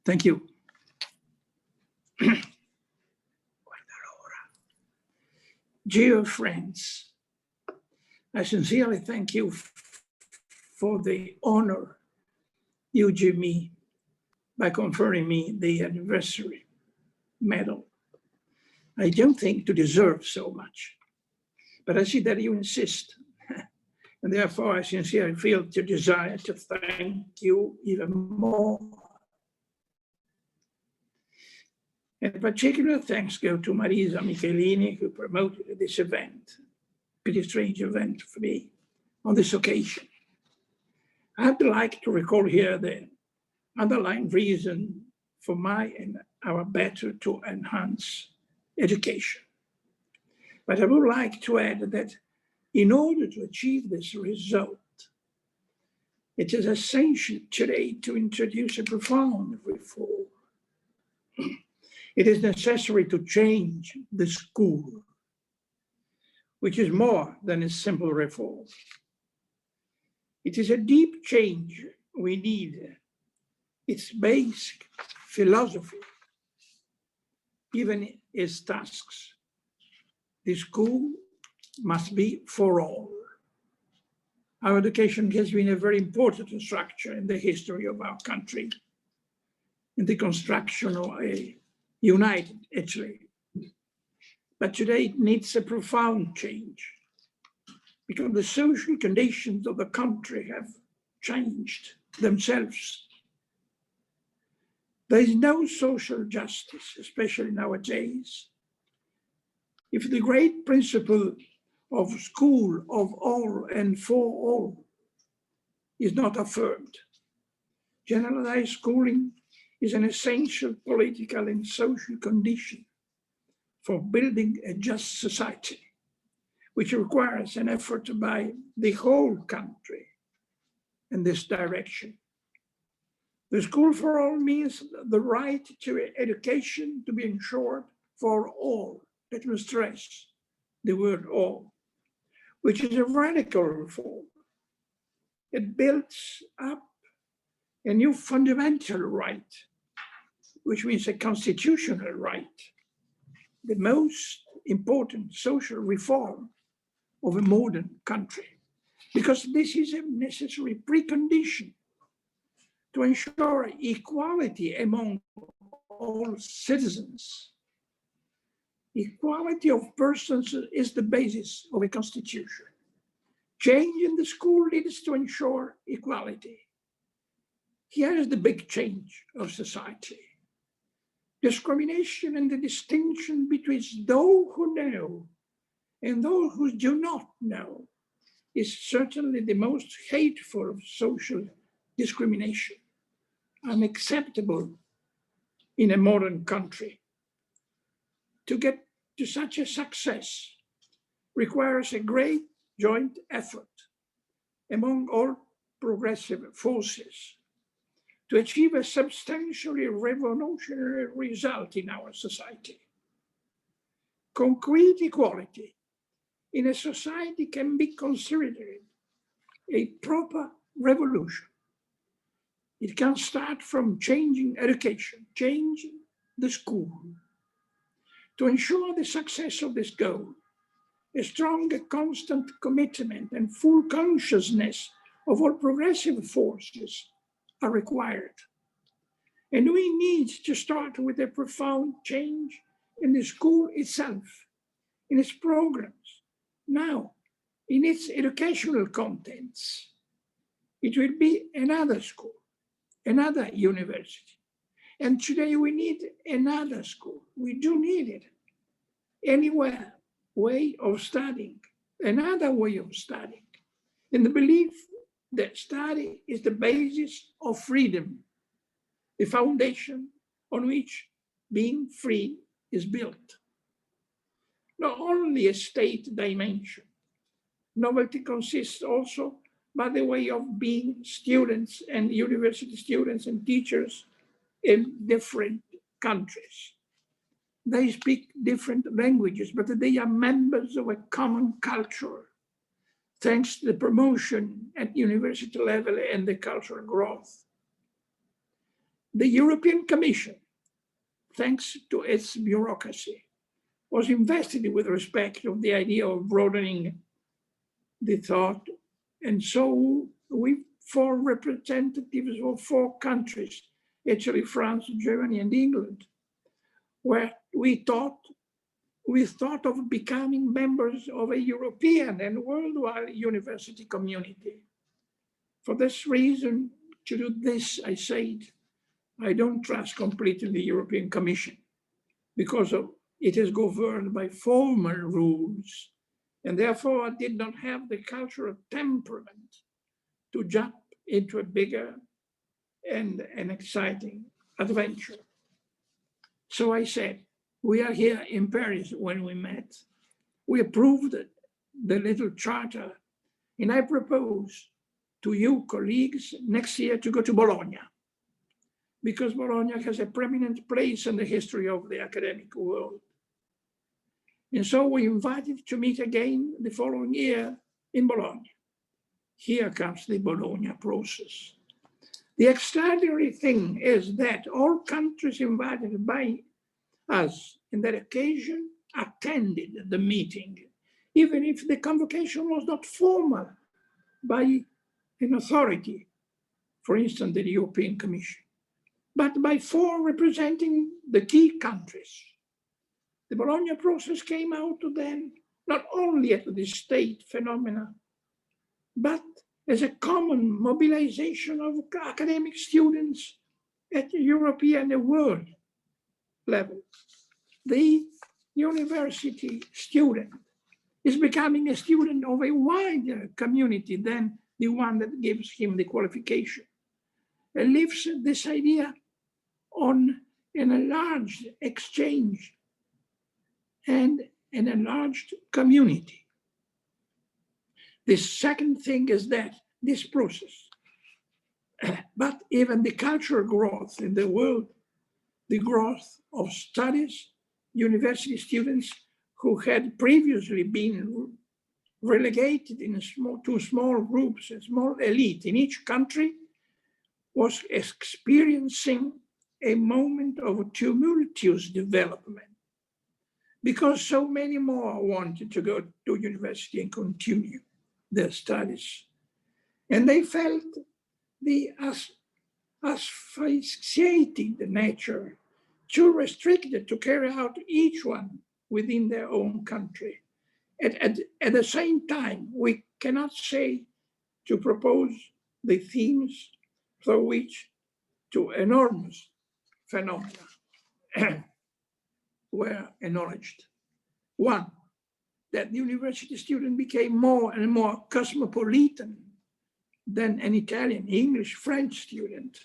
Thank you. Dear friends, I sincerely thank you for the honor you give me by conferring me the anniversary medal. I don't think to deserve so much, but I see that you insist, and therefore I sincerely feel the desire to thank you even more. And particular thanks go to Marisa Michelini, who promoted this event, pretty strange event for me on this occasion. I'd like to recall here the underlying reason for my and our battle to enhance education. But I would like to add that in order to achieve this result, it is essential today to introduce a profound reform. It is necessary to change the school, which is more than a simple reform. It is a deep change we need. Its basic philosophy even its tasks. The school must be for all. Our education has been a very important structure in the history of our country, in the construction of a united Italy. But today it needs a profound change because the social conditions of the country have changed themselves. There is no social justice, especially nowadays, if the great principle of school of all and for all is not affirmed. Generalized schooling is an essential political and social condition for building a just society, which requires an effort by the whole country in this direction. The school for all means the right to education to be ensured for all. Let me stress the word all, which is a radical reform. It builds up a new fundamental right, which means a constitutional right, the most important social reform of a modern country, because this is a necessary precondition to ensure equality among all citizens. Equality of persons is the basis of a constitution. Change in the school leads to ensure equality. Here is the big change of society. Discrimination and the distinction between those who know and those who do not know is certainly the most hateful of social discrimination, unacceptable in a modern country. To get to such a success requires a great joint effort among all progressive forces to achieve a substantially revolutionary result in our society. Concrete equality in a society can be considered a proper revolution. It can start from changing education, changing the school. To ensure the success of this goal, a strong, constant commitment and full consciousness of all progressive forces are required. And we need to start with a profound change in the school itself, in its programs, now in its educational contents. It will be another school, another university. And today we need another school. We do need it. Anywhere, way of studying, another way of studying, in the belief that study is the basis of freedom, the foundation on which being free is built. Not only a state dimension, novelty consists also by the way of being students and university students and teachers in different countries. They speak different languages, but they are members of a common culture, thanks to the promotion at university level and the cultural growth. The European Commission, thanks to its bureaucracy, was invested with respect of the idea of broadening the thought. And so we, 4 representatives of 4 countries, Italy, France, Germany, and England, where we thought of becoming members of a European and worldwide university community. For this reason, to do this, I said, I don't trust completely the European Commission because it is governed by formal rules, and therefore I did not have the cultural temperament to jump into a bigger and an exciting adventure. So I said, we are here in Paris when we met. We approved the little charter, and I propose to you colleagues next year to go to Bologna, because Bologna has a prominent place in the history of the academic world. And so we invited to meet again the following year in Bologna. Here comes the Bologna process. The extraordinary thing is that all countries invited by us in that occasion attended the meeting, even if the convocation was not formal by an authority, for instance, the European Commission, but by 4 representing the key countries. The Bologna process came out then not only as the state phenomena, but as a common mobilization of academic students at the European and world level. The university student is becoming a student of a wider community than the one that gives him the qualification, and lives this idea on an enlarged exchange and an enlarged community. The second thing is that this process, but even the cultural growth in the world, the growth of studies, university students who had previously been relegated to small groups, a small elite in each country, was experiencing a moment of tumultuous development, because so many more wanted to go to university and continue their studies. And they felt the asphyxiating nature, too restricted to carry out each one within their own country. At the same time, we cannot say to propose the themes for which two enormous phenomena were acknowledged. One, that the university student became more and more cosmopolitan than an Italian, English, French student,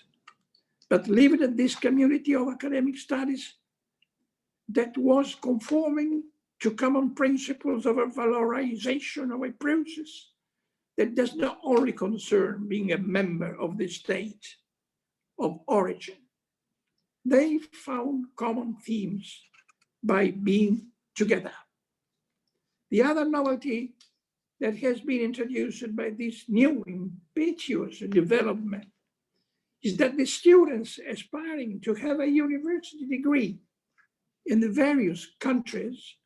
but lived in this community of academic studies that was conforming to common principles of a valorization of a process that does not only concern being a member of the state of origin. They found common themes by being together. The other novelty that has been introduced by this new impetuous development is that the students aspiring to have a university degree in the various countries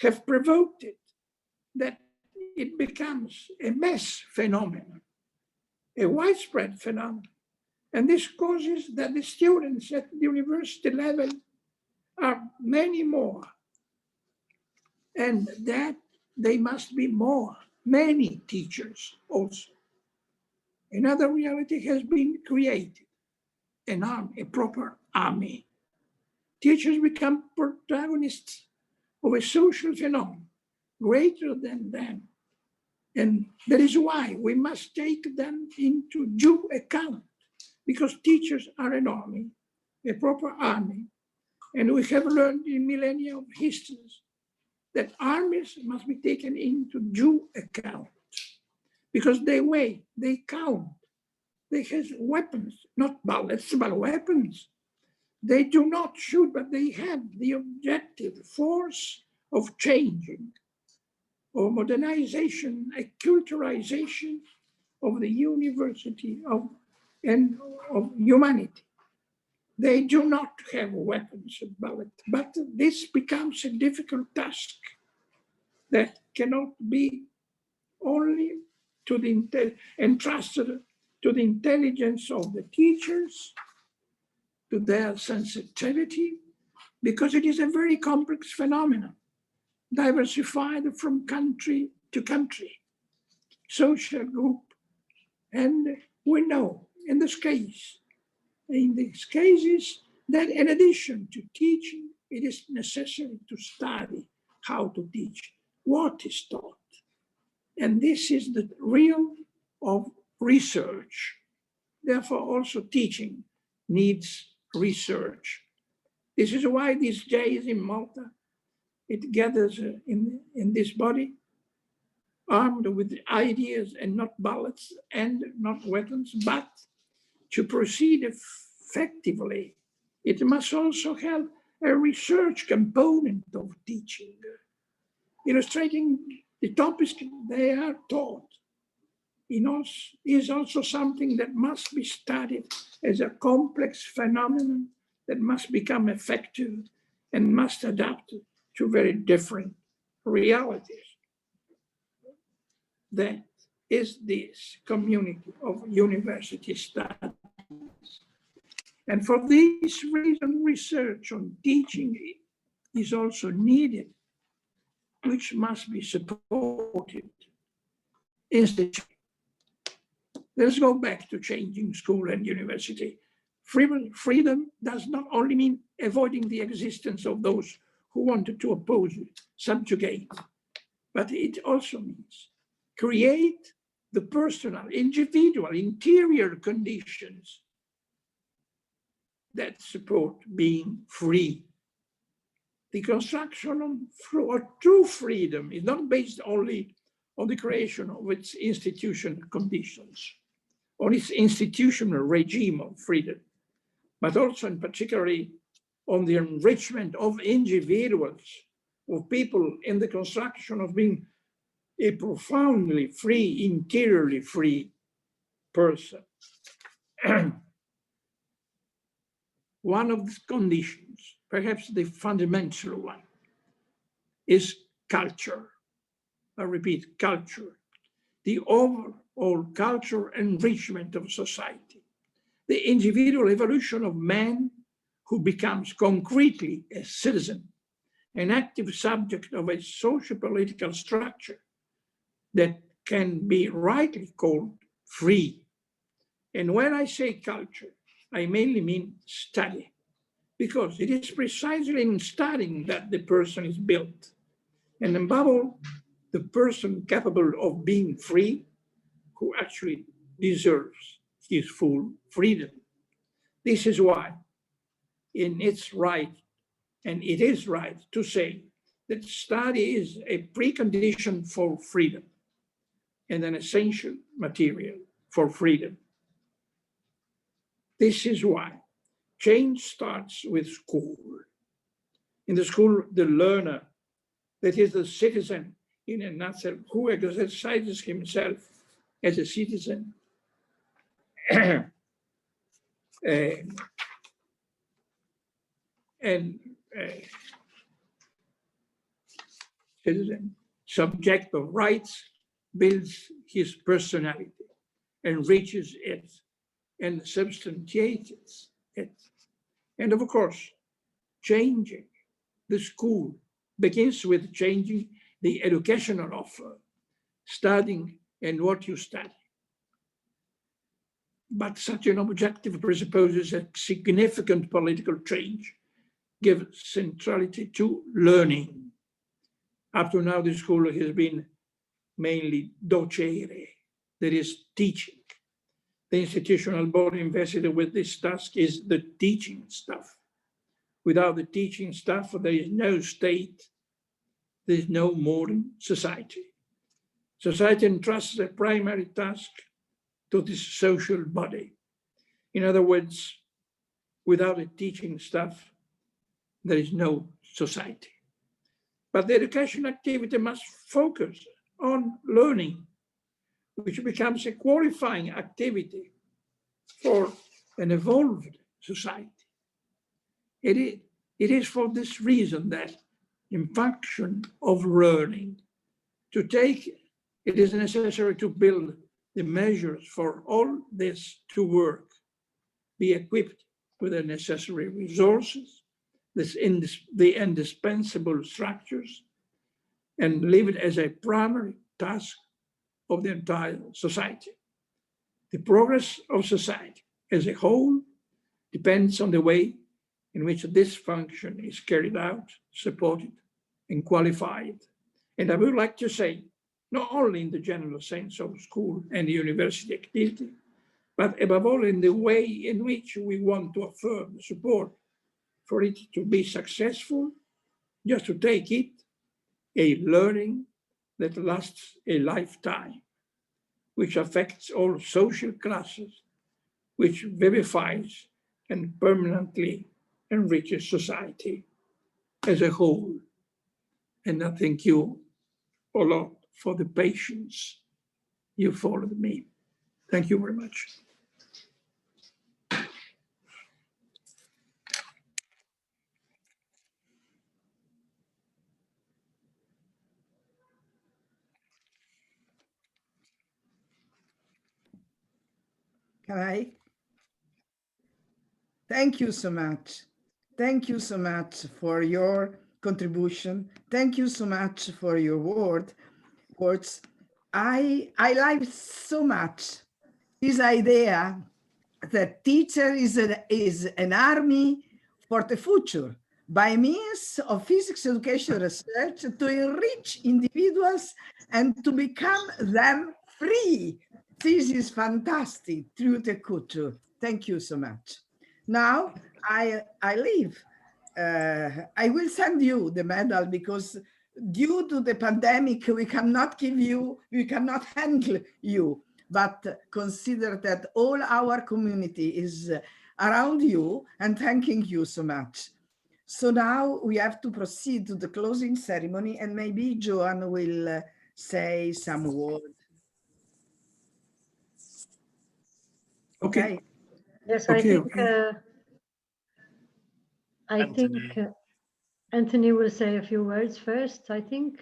have provoked it that it becomes a mass phenomenon, a widespread phenomenon. And this causes that the students at the university level are many more, and that they must be many teachers also. Another reality has been created, an army, a proper army. Teachers become protagonists of a social phenomenon greater than them. And that is why we must take them into due account, because teachers are an army, a proper army. And we have learned in millennia of histories that armies must be taken into due account, because they weigh, they count, they have weapons, not bullets, but weapons. They do not shoot, but they have the objective force of changing, or modernization, acculturization of the university of humanity. They do not have weapons of bullets, but this becomes a difficult task that cannot be only entrusted to the intelligence of the teachers, to their sensitivity, because it is a very complex phenomenon, diversified from country to country, social group. And we know in these cases, that in addition to teaching, it is necessary to study how to teach, what is taught. And this is the realm of research. Therefore, also teaching needs research. This is why these days in Malta, it gathers in this body, armed with ideas and not bullets and not weapons, but to proceed effectively, it must also have a research component of teaching, illustrating the topics they are taught. Is also something that must be studied as a complex phenomenon that must become effective and must adapt to very different realities. That is this community of university studies. And for this reason, research on teaching is also needed, which must be supported institutionally. Let's go back to changing school and university. Freedom does not only mean avoiding the existence of those who wanted to oppose it, subjugate, but it also means create the personal, individual, interior conditions that support being free. The construction of true freedom is not based only on the creation of its institutional conditions, on its institutional regime of freedom, but also and particularly on the enrichment of individuals, of people in the construction of being a profoundly free, interiorly free person. One of the conditions, perhaps the fundamental one, is culture. I repeat, culture. The overall cultural enrichment of society. The individual evolution of man who becomes concretely a citizen, an active subject of a socio-political structure that can be rightly called free. And when I say culture, I mainly mean study, because it is precisely in studying that the person is built. And above all, the person capable of being free, who actually deserves his full freedom. This is why it's right, and it is right to say that study is a precondition for freedom and an essential material for freedom. This is why change starts with school. In the school, the learner, that is the citizen in a nutshell, who exercises himself as a citizen, citizen, subject of rights, builds his personality, enriches it, and substantiates it. And of course, changing the school begins with changing the educational offer, studying and what you study. But such an objective presupposes a significant political change, gives centrality to learning. Up to now, the school has been mainly docere, that is teaching. The institutional body invested with this task is the teaching staff. Without the teaching staff, there is no state, there is no modern society. Society entrusts a primary task to this social body. In other words, without a teaching staff, there is no society. But the education activity must focus on learning, which becomes a qualifying activity for an evolved society. It is for this reason that in function of learning, it is necessary to build the measures for all this to work, be equipped with the necessary resources, the indispensable structures, and leave it as a primary task of the entire society. The progress of society as a whole depends on the way in which this function is carried out, supported, and qualified. And I would like to say, not only in the general sense of school and university activity, but above all in the way in which we want to affirm the support for it to be successful, just to take it, a learning that lasts a lifetime, which affects all social classes, which vivifies and permanently enriches society as a whole. And I thank you a lot for the patience you followed me. Thank you very much. Can I? Thank you so much. Thank you so much for your contribution. Thank you so much for your words. I like so much this idea that teacher is an army for the future by means of physics education research to enrich individuals and to become them free. This is fantastic, through the culture. Thank you so much. Now I leave. I will send you the medal because due to the pandemic, we cannot handle you, but consider that all our community is around you and thanking you so much. So now we have to proceed to the closing ceremony, and maybe Joan will say some words. Okay. Yes, Okay, I think Anthony will say a few words first, I think.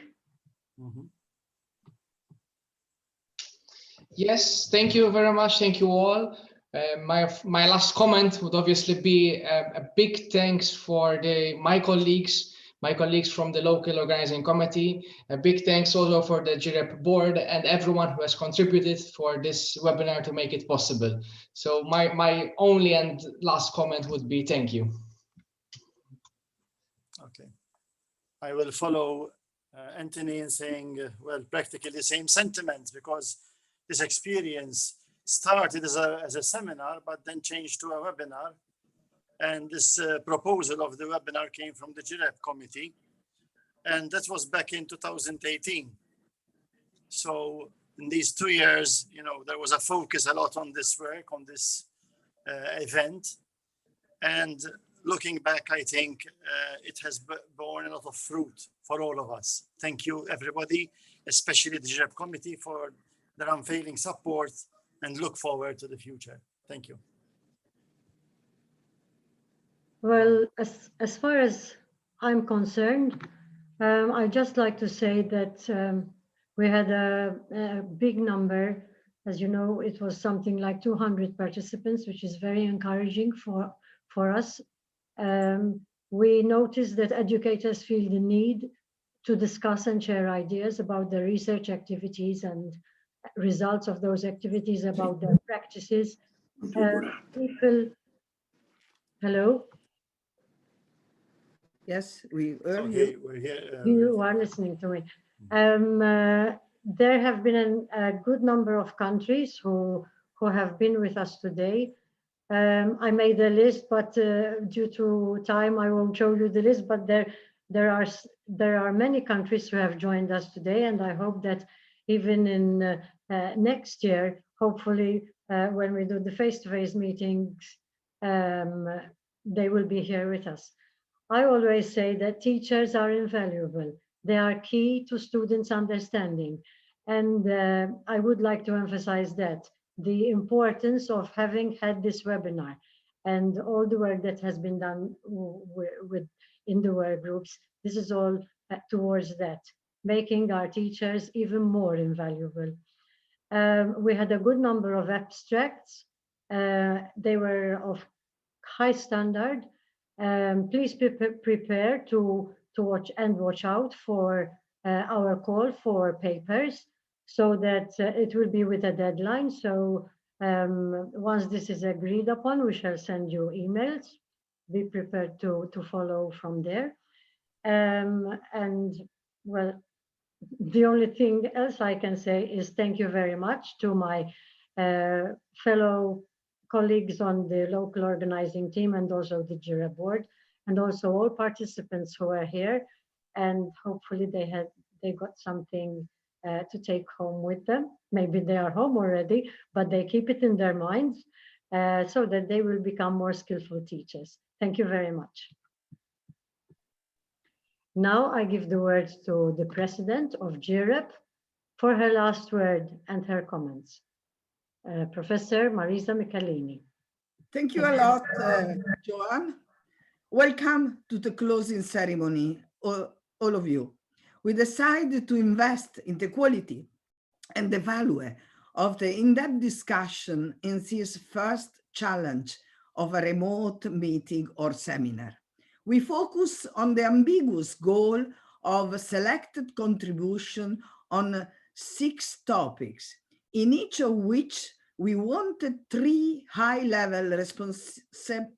Yes, thank you very much. Thank you all. My last comment would obviously be a big thanks for my colleagues from the local organizing committee. A big thanks also for the GIREP board and everyone who has contributed for this webinar to make it possible. So my only and last comment would be thank you. Okay, I will follow Anthony in saying, well, practically the same sentiments, because this experience started as a seminar, but then changed to a webinar. And this proposal of the webinar came from the GIREP committee. And that was back in 2018. So in these 2 years, you know, there was a focus a lot on this work, on this event. And looking back, I think it has borne a lot of fruit for all of us. Thank you, everybody, especially the GIREP committee, for their unfailing support, and look forward to the future. Thank you. Well, as far as I'm concerned, I'd just like to say that we had a big number. As you know, it was something like 200 participants, which is very encouraging for us. We noticed that educators feel the need to discuss and share ideas about their research activities and results of those activities, about their practices. People, hello? Yes, we heard Okay, you. we're here. You are listening to me. There have been a good number of countries who have been with us today. I made a list, but due to time, I won't show you the list. But there are many countries who have joined us today, and I hope that even in next year, hopefully, when we do the face-to-face meetings, they will be here with us. I always say that teachers are invaluable. They are key to students' understanding. And I would like to emphasize that the importance of having had this webinar and all the work that has been done in the work groups, this is all towards that, making our teachers even more invaluable. We had a good number of abstracts. They were of high standard. Please be prepared to watch out for our call for papers, so that it will be with a deadline. So once this is agreed upon, we shall send you emails. Be prepared to follow from there. And well, the only thing else I can say is thank you very much to my fellow colleagues on the local organizing team and also the GIREP board, and also all participants who are here. And hopefully they got something to take home with them. Maybe they are home already, but they keep it in their minds so that they will become more skillful teachers. Thank you very much. Now I give the word to the president of GIREP for her last word and her comments. Professor Marisa Michelini. Thank you a lot, Joan. Welcome to the closing ceremony, all of you. We decided to invest in the quality and the value of the in-depth discussion in this first challenge of a remote meeting or seminar. We focus on the ambiguous goal of selected contribution on 6 topics, in each of which we wanted 3 high-level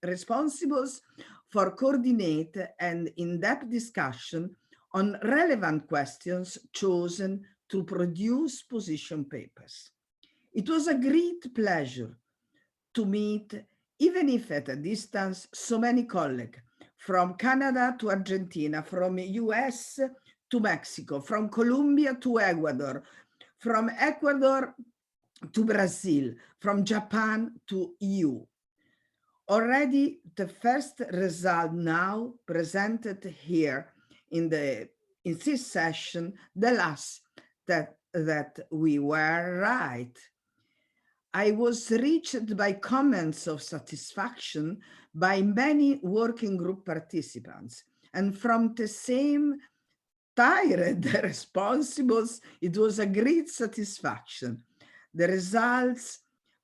responsibles for coordinate and in-depth discussion on relevant questions chosen to produce position papers. It was a great pleasure to meet, even if at a distance, so many colleagues from Canada to Argentina, from US to Mexico, from Colombia to Ecuador, from Ecuador to Brazil, from Japan to EU. Already the first result now presented here in this session tell us that we were right. I was reached by comments of satisfaction by many working group participants, and from the same tired responsibles, it was a great satisfaction. The results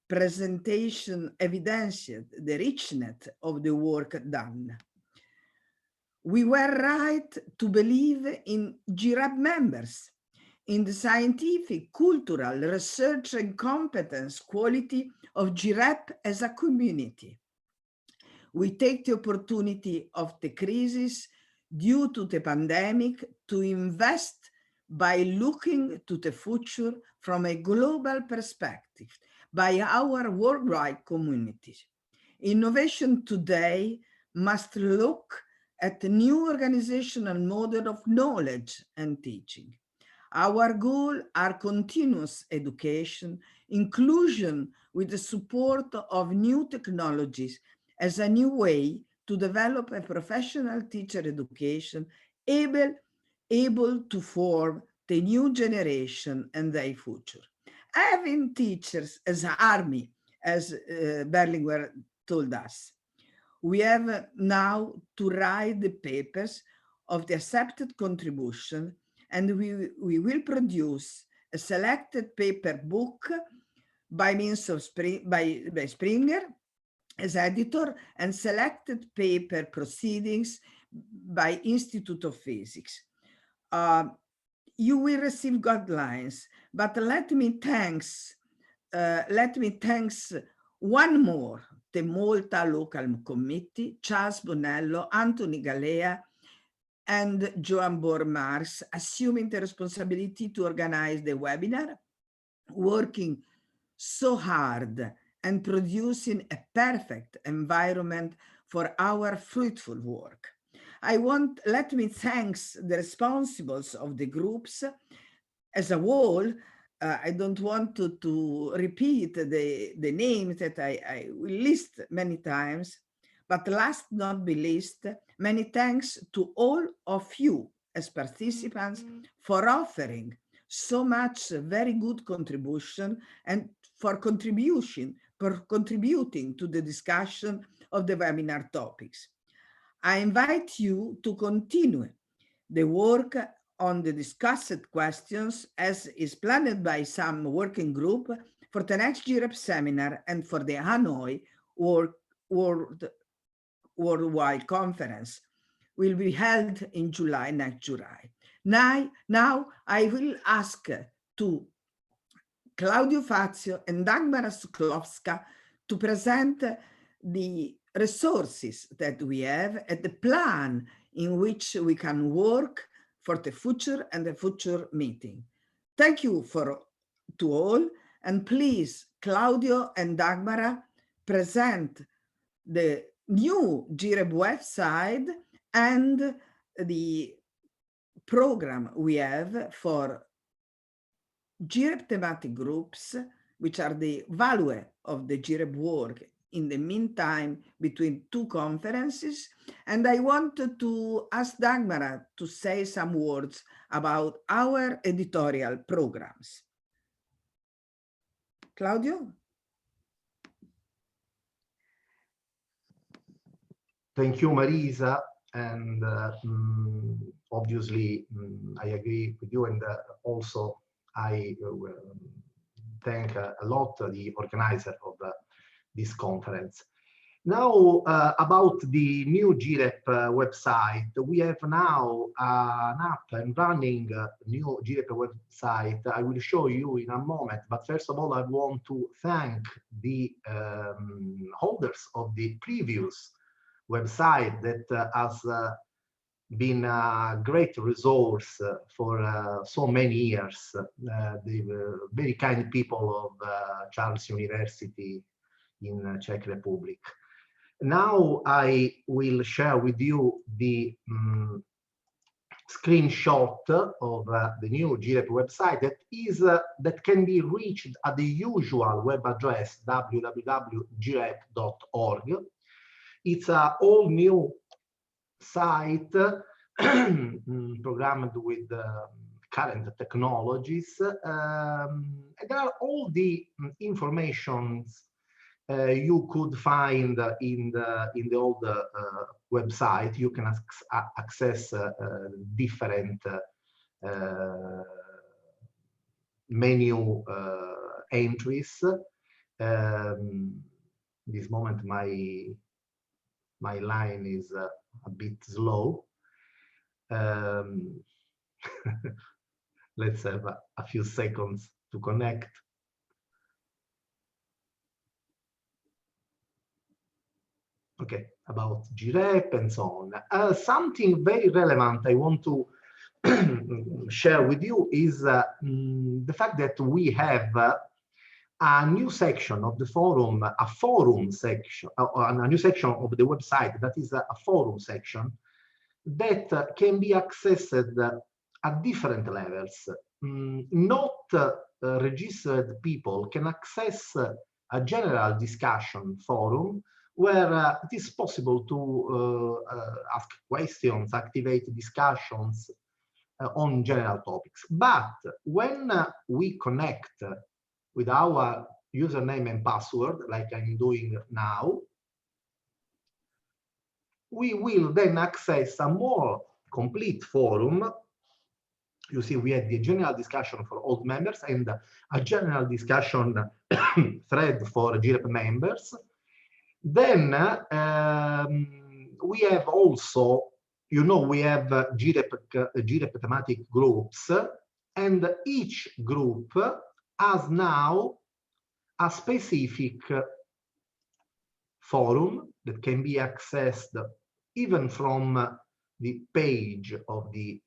presentation evidenced the richness of the work done. We were right to believe in GIREP members, in the scientific, cultural, research and competence quality of GIREP as a community. We take the opportunity of the crisis due to the pandemic to invest by looking to the future from a global perspective by our worldwide community. Innovation today must look at the new organizational model of knowledge and teaching. Our goal are continuous education, inclusion with the support of new technologies as a new way to develop a professional teacher education able to form the new generation and their future. Having teachers as an army, as Berlinguer told us. We have now to write the papers of the accepted contribution, and we will produce a selected paper book by means of by Springer as editor, and selected paper proceedings by Institute of Physics. You will receive guidelines, but let me thanks one more, the Malta Local Committee, Charles Bonello, Anthony Galea, and Joan Bormars, assuming the responsibility to organize the webinar, working so hard and producing a perfect environment for our fruitful work. Let me thank the responsibles of the groups as a whole. I don't want to repeat the names that I will list many times, but last not be least, many thanks to all of you as participants for offering so much very good contribution and for contributing to the discussion of the webinar topics. I invite you to continue the work on the discussed questions as is planned by some working group for the next GIREP seminar and for the Hanoi Worldwide Conference will be held in July, next July. Now I will ask to Claudio Fazio and Dagmara Suklowska to present the resources that we have and the plan in which we can work for the future and the future meeting. Thank you to all, and please, Claudio and Dagmara, present the new GIREP website and the program we have for GIREP thematic groups, which are the value of the GIREP work in the meantime between 2 conferences. And I wanted to ask Dagmara to say some words about our editorial programs. Claudio? Thank you, Marisa. And obviously, I agree with you. And also, I thank a lot the organizer of this conference. Now, about the new GIREP website, we have now an up and running new GIREP website. I will show you in a moment, but first of all, I want to thank the holders of the previous website that has been a great resource for so many years. The very kind people of Charles University in Czech Republic. Now I will share with you the screenshot of the new GIREP website that can be reached at the usual web address www.girep.org. It's an all new site programmed with current technologies. And there are all the informations you could find in the old website. You can access different menu entries. This moment my line is a bit slow. Let's have a few seconds to connect. Okay, about GIREP and so on. Something very relevant I want to share with you is the fact that we have a new section of the forum, a forum section, a new section of the website that is a forum section that can be accessed at different levels. Not registered people can access a general discussion forum where it is possible to ask questions, activate discussions on general topics. But when we connect with our username and password, like I'm doing now, we will then access a more complete forum. You see, we had the general discussion for all members and a general discussion thread for GIREP members. Then we have also, you know, we have GIREP thematic groups, and each group has now a specific forum that can be accessed even from the page of the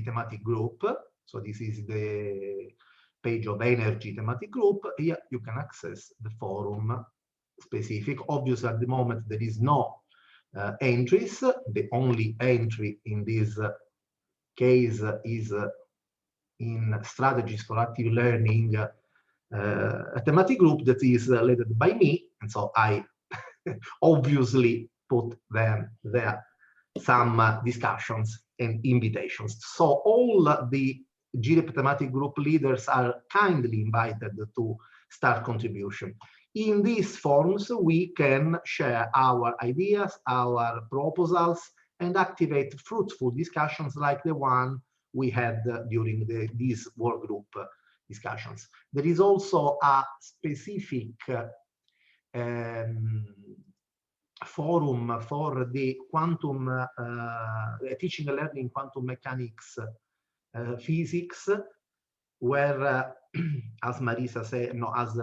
thematic group. So this is the page of energy thematic group. Here you can access the forum specific. Obviously, at the moment there is no entries. The only entry in this case is in strategies for active learning, a thematic group that is led by me, and so I obviously put them there some discussions and invitations. So all the GIREP thematic group leaders are kindly invited to start contribution. In these forums, we can share our ideas, our proposals, and activate fruitful discussions like the one we had during these work group discussions. There is also a specific forum for the quantum teaching and learning quantum mechanics physics, where as Marisa said, no, as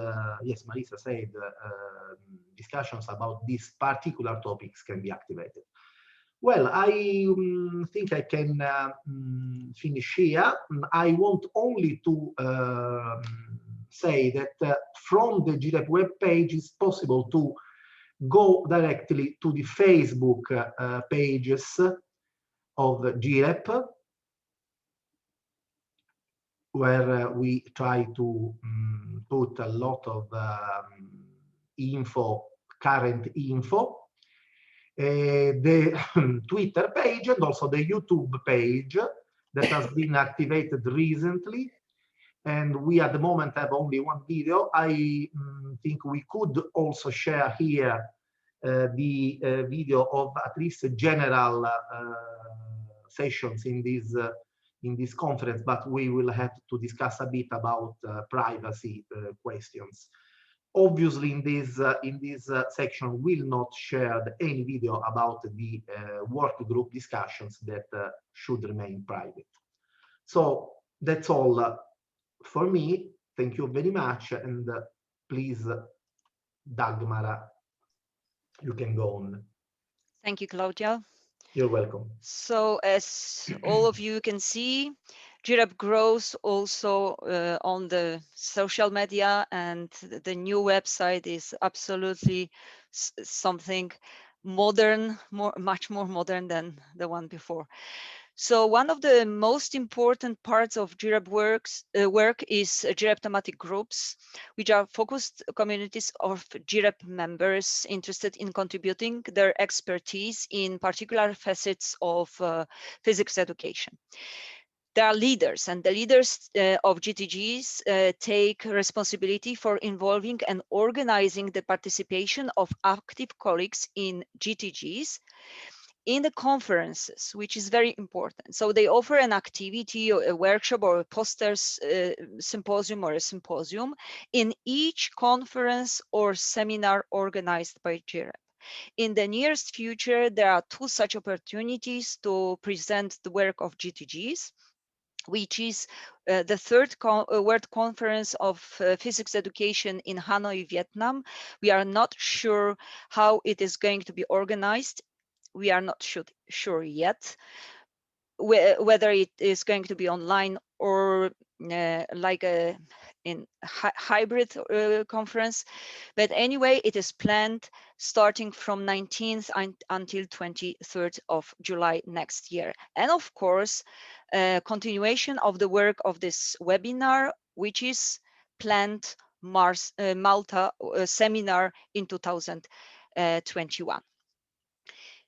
yes, Marisa said, discussions about these particular topics can be activated. Well, I think I can finish here. I want only to say that from the GIREP web page, it's possible to go directly to the Facebook pages of GIREP, where we try to put a lot of info, current info, the Twitter page, and also the YouTube page that has been activated recently. And we at the moment have only one video. I think we could also share here the video of at least general sessions in this in this conference, but we will have to discuss a bit about privacy questions. Obviously, in this section, we'll not share any video about the work group discussions that should remain private. So that's all for me. Thank you very much, and please, Dagmar, you can go on. Thank you, Claudia. You're welcome. So as all of you can see, GIREP grows also on the social media, and the new website is absolutely something modern, much more modern than the one before. So one of the most important parts of GIREP work is GIREP thematic groups, which are focused communities of GIREP members interested in contributing their expertise in particular facets of physics education. There are leaders, and the leaders of GTGs take responsibility for involving and organizing the participation of active colleagues in GTGs in the conferences, which is very important. So they offer an activity or a workshop or a posters symposium or a symposium in each conference or seminar organized by GIREP. In the nearest future, there are 2 such opportunities to present the work of GTGs, which is the 3rd World Conference of Physics Education in Hanoi, Vietnam. We are not sure how it is going to be organized. We are not sure yet whether it is going to be online or like a hybrid conference. But anyway, it is planned starting from 19th until 23rd of July next year. And of course, continuation of the work of this webinar, which is planned Malta seminar in 2021.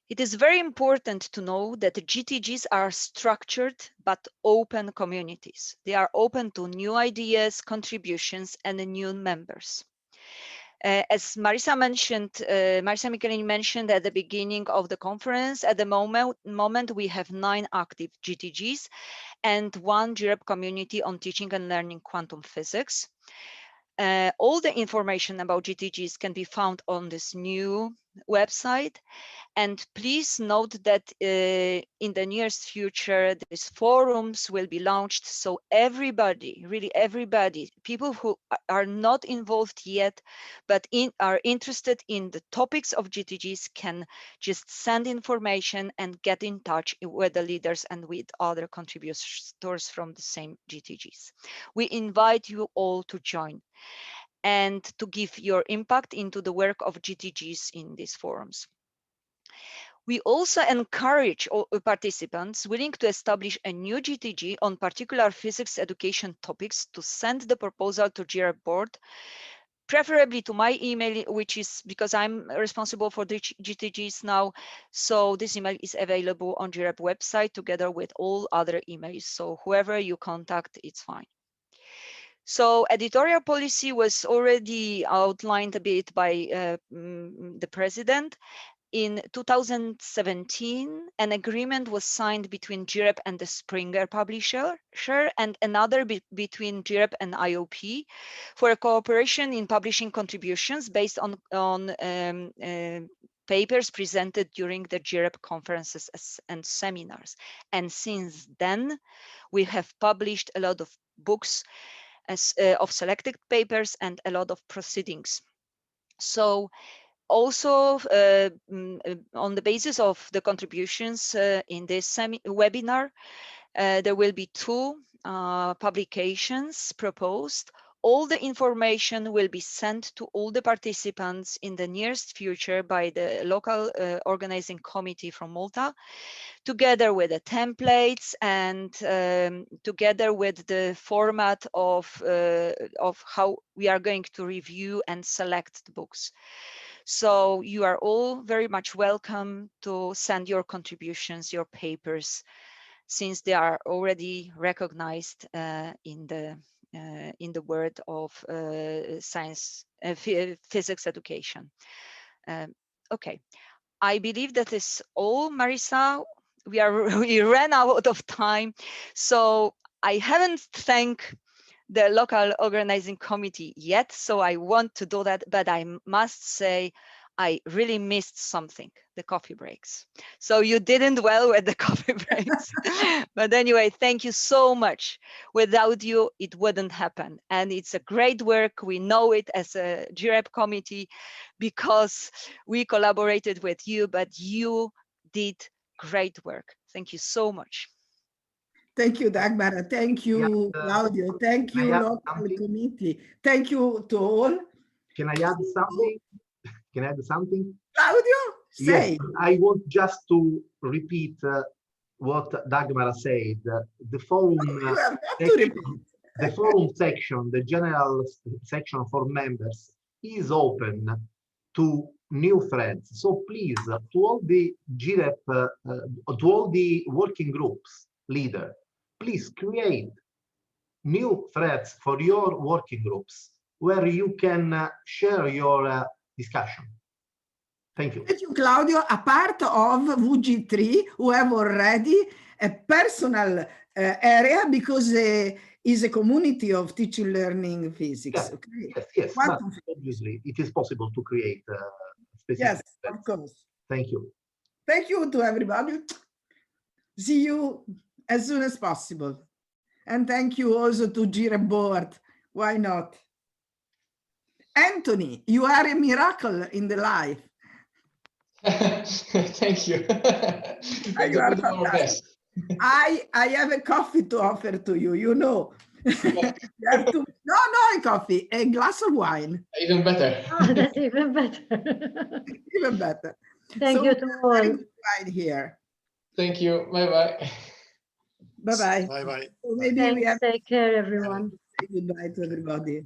It is very important to know that the GTGs are structured but open communities. They are open to new ideas, contributions, and new members. As Marisa Michelini mentioned at the beginning of the conference, at the moment we have 9 active GTGs and 1 GIREP community on teaching and learning quantum physics. All the information about GTGs can be found on this new website. And please note that in the nearest future, these forums will be launched. So everybody, really everybody, people who are not involved yet, but are interested in the topics of GTGs can just send information and get in touch with the leaders and with other contributors from the same GTGs. We invite you all to join and to give your impact into the work of GTGs in these forums. We also encourage all participants willing to establish a new GTG on particular physics education topics to send the proposal to GIREP board, preferably to my email, which is because I'm responsible for the GTGs now. So this email is available on GIREP website together with all other emails. So whoever you contact, it's fine. So editorial policy was already outlined a bit by the president. In 2017, an agreement was signed between GIREP and the Springer publisher, and another between GIREP and IOP for a cooperation in publishing contributions based on papers presented during the GIREP conferences and seminars. And since then, we have published a lot of books of selected papers and a lot of proceedings. So also, on the basis of the contributions in this webinar, there will be 2 publications proposed. All the information will be sent to all the participants in the nearest future by the local organizing committee from Malta, together with the templates and together with the format of how we are going to review and select the books. So you are all very much welcome to send your contributions, your papers, since they are already recognized in the world of science, physics education. Okay, I believe that is all. Marisa, we ran out of time. So I haven't thanked the local organizing committee yet, so I want to do that, but I must say I really missed something, the coffee breaks. So you didn't well with the coffee breaks. But anyway, thank you so much. Without you, it wouldn't happen. And it's a great work. We know it as a GIREP committee because we collaborated with you, but you did great work. Thank you so much. Thank you, Dagmar. Thank you, Claudio. Thank you, local committee. Thank you to all. Can I add something? Can I add something? Claudio, say. Yes, I want just to repeat what Dagmar said. The forum, the forum section, the general section for members is open to new threads. So please, to all the GIREP, to all the working groups leader, please create new threads for your working groups where you can share your discussion. Thank you. Thank you, Claudio. A part of WG3, who have already a personal area because is a community of teaching learning physics. Yes, okay? yes, but obviously it is possible to create specific. Yes, of course. Thank you. Thank you to everybody. See you as soon as possible. And thank you also to GIREP board. Why not? Anthony, you are a miracle in the life. Thank you. You are fantastic. I have a coffee to offer to you, you know. You have to, no, a coffee, a glass of wine. Even better. Oh, that's even better. Even better. Thank you to all. Right here. Thank you. Bye-bye. Bye-bye. Bye-bye. So maybe Thanks. we have Take care, everyone. to say goodbye to everybody.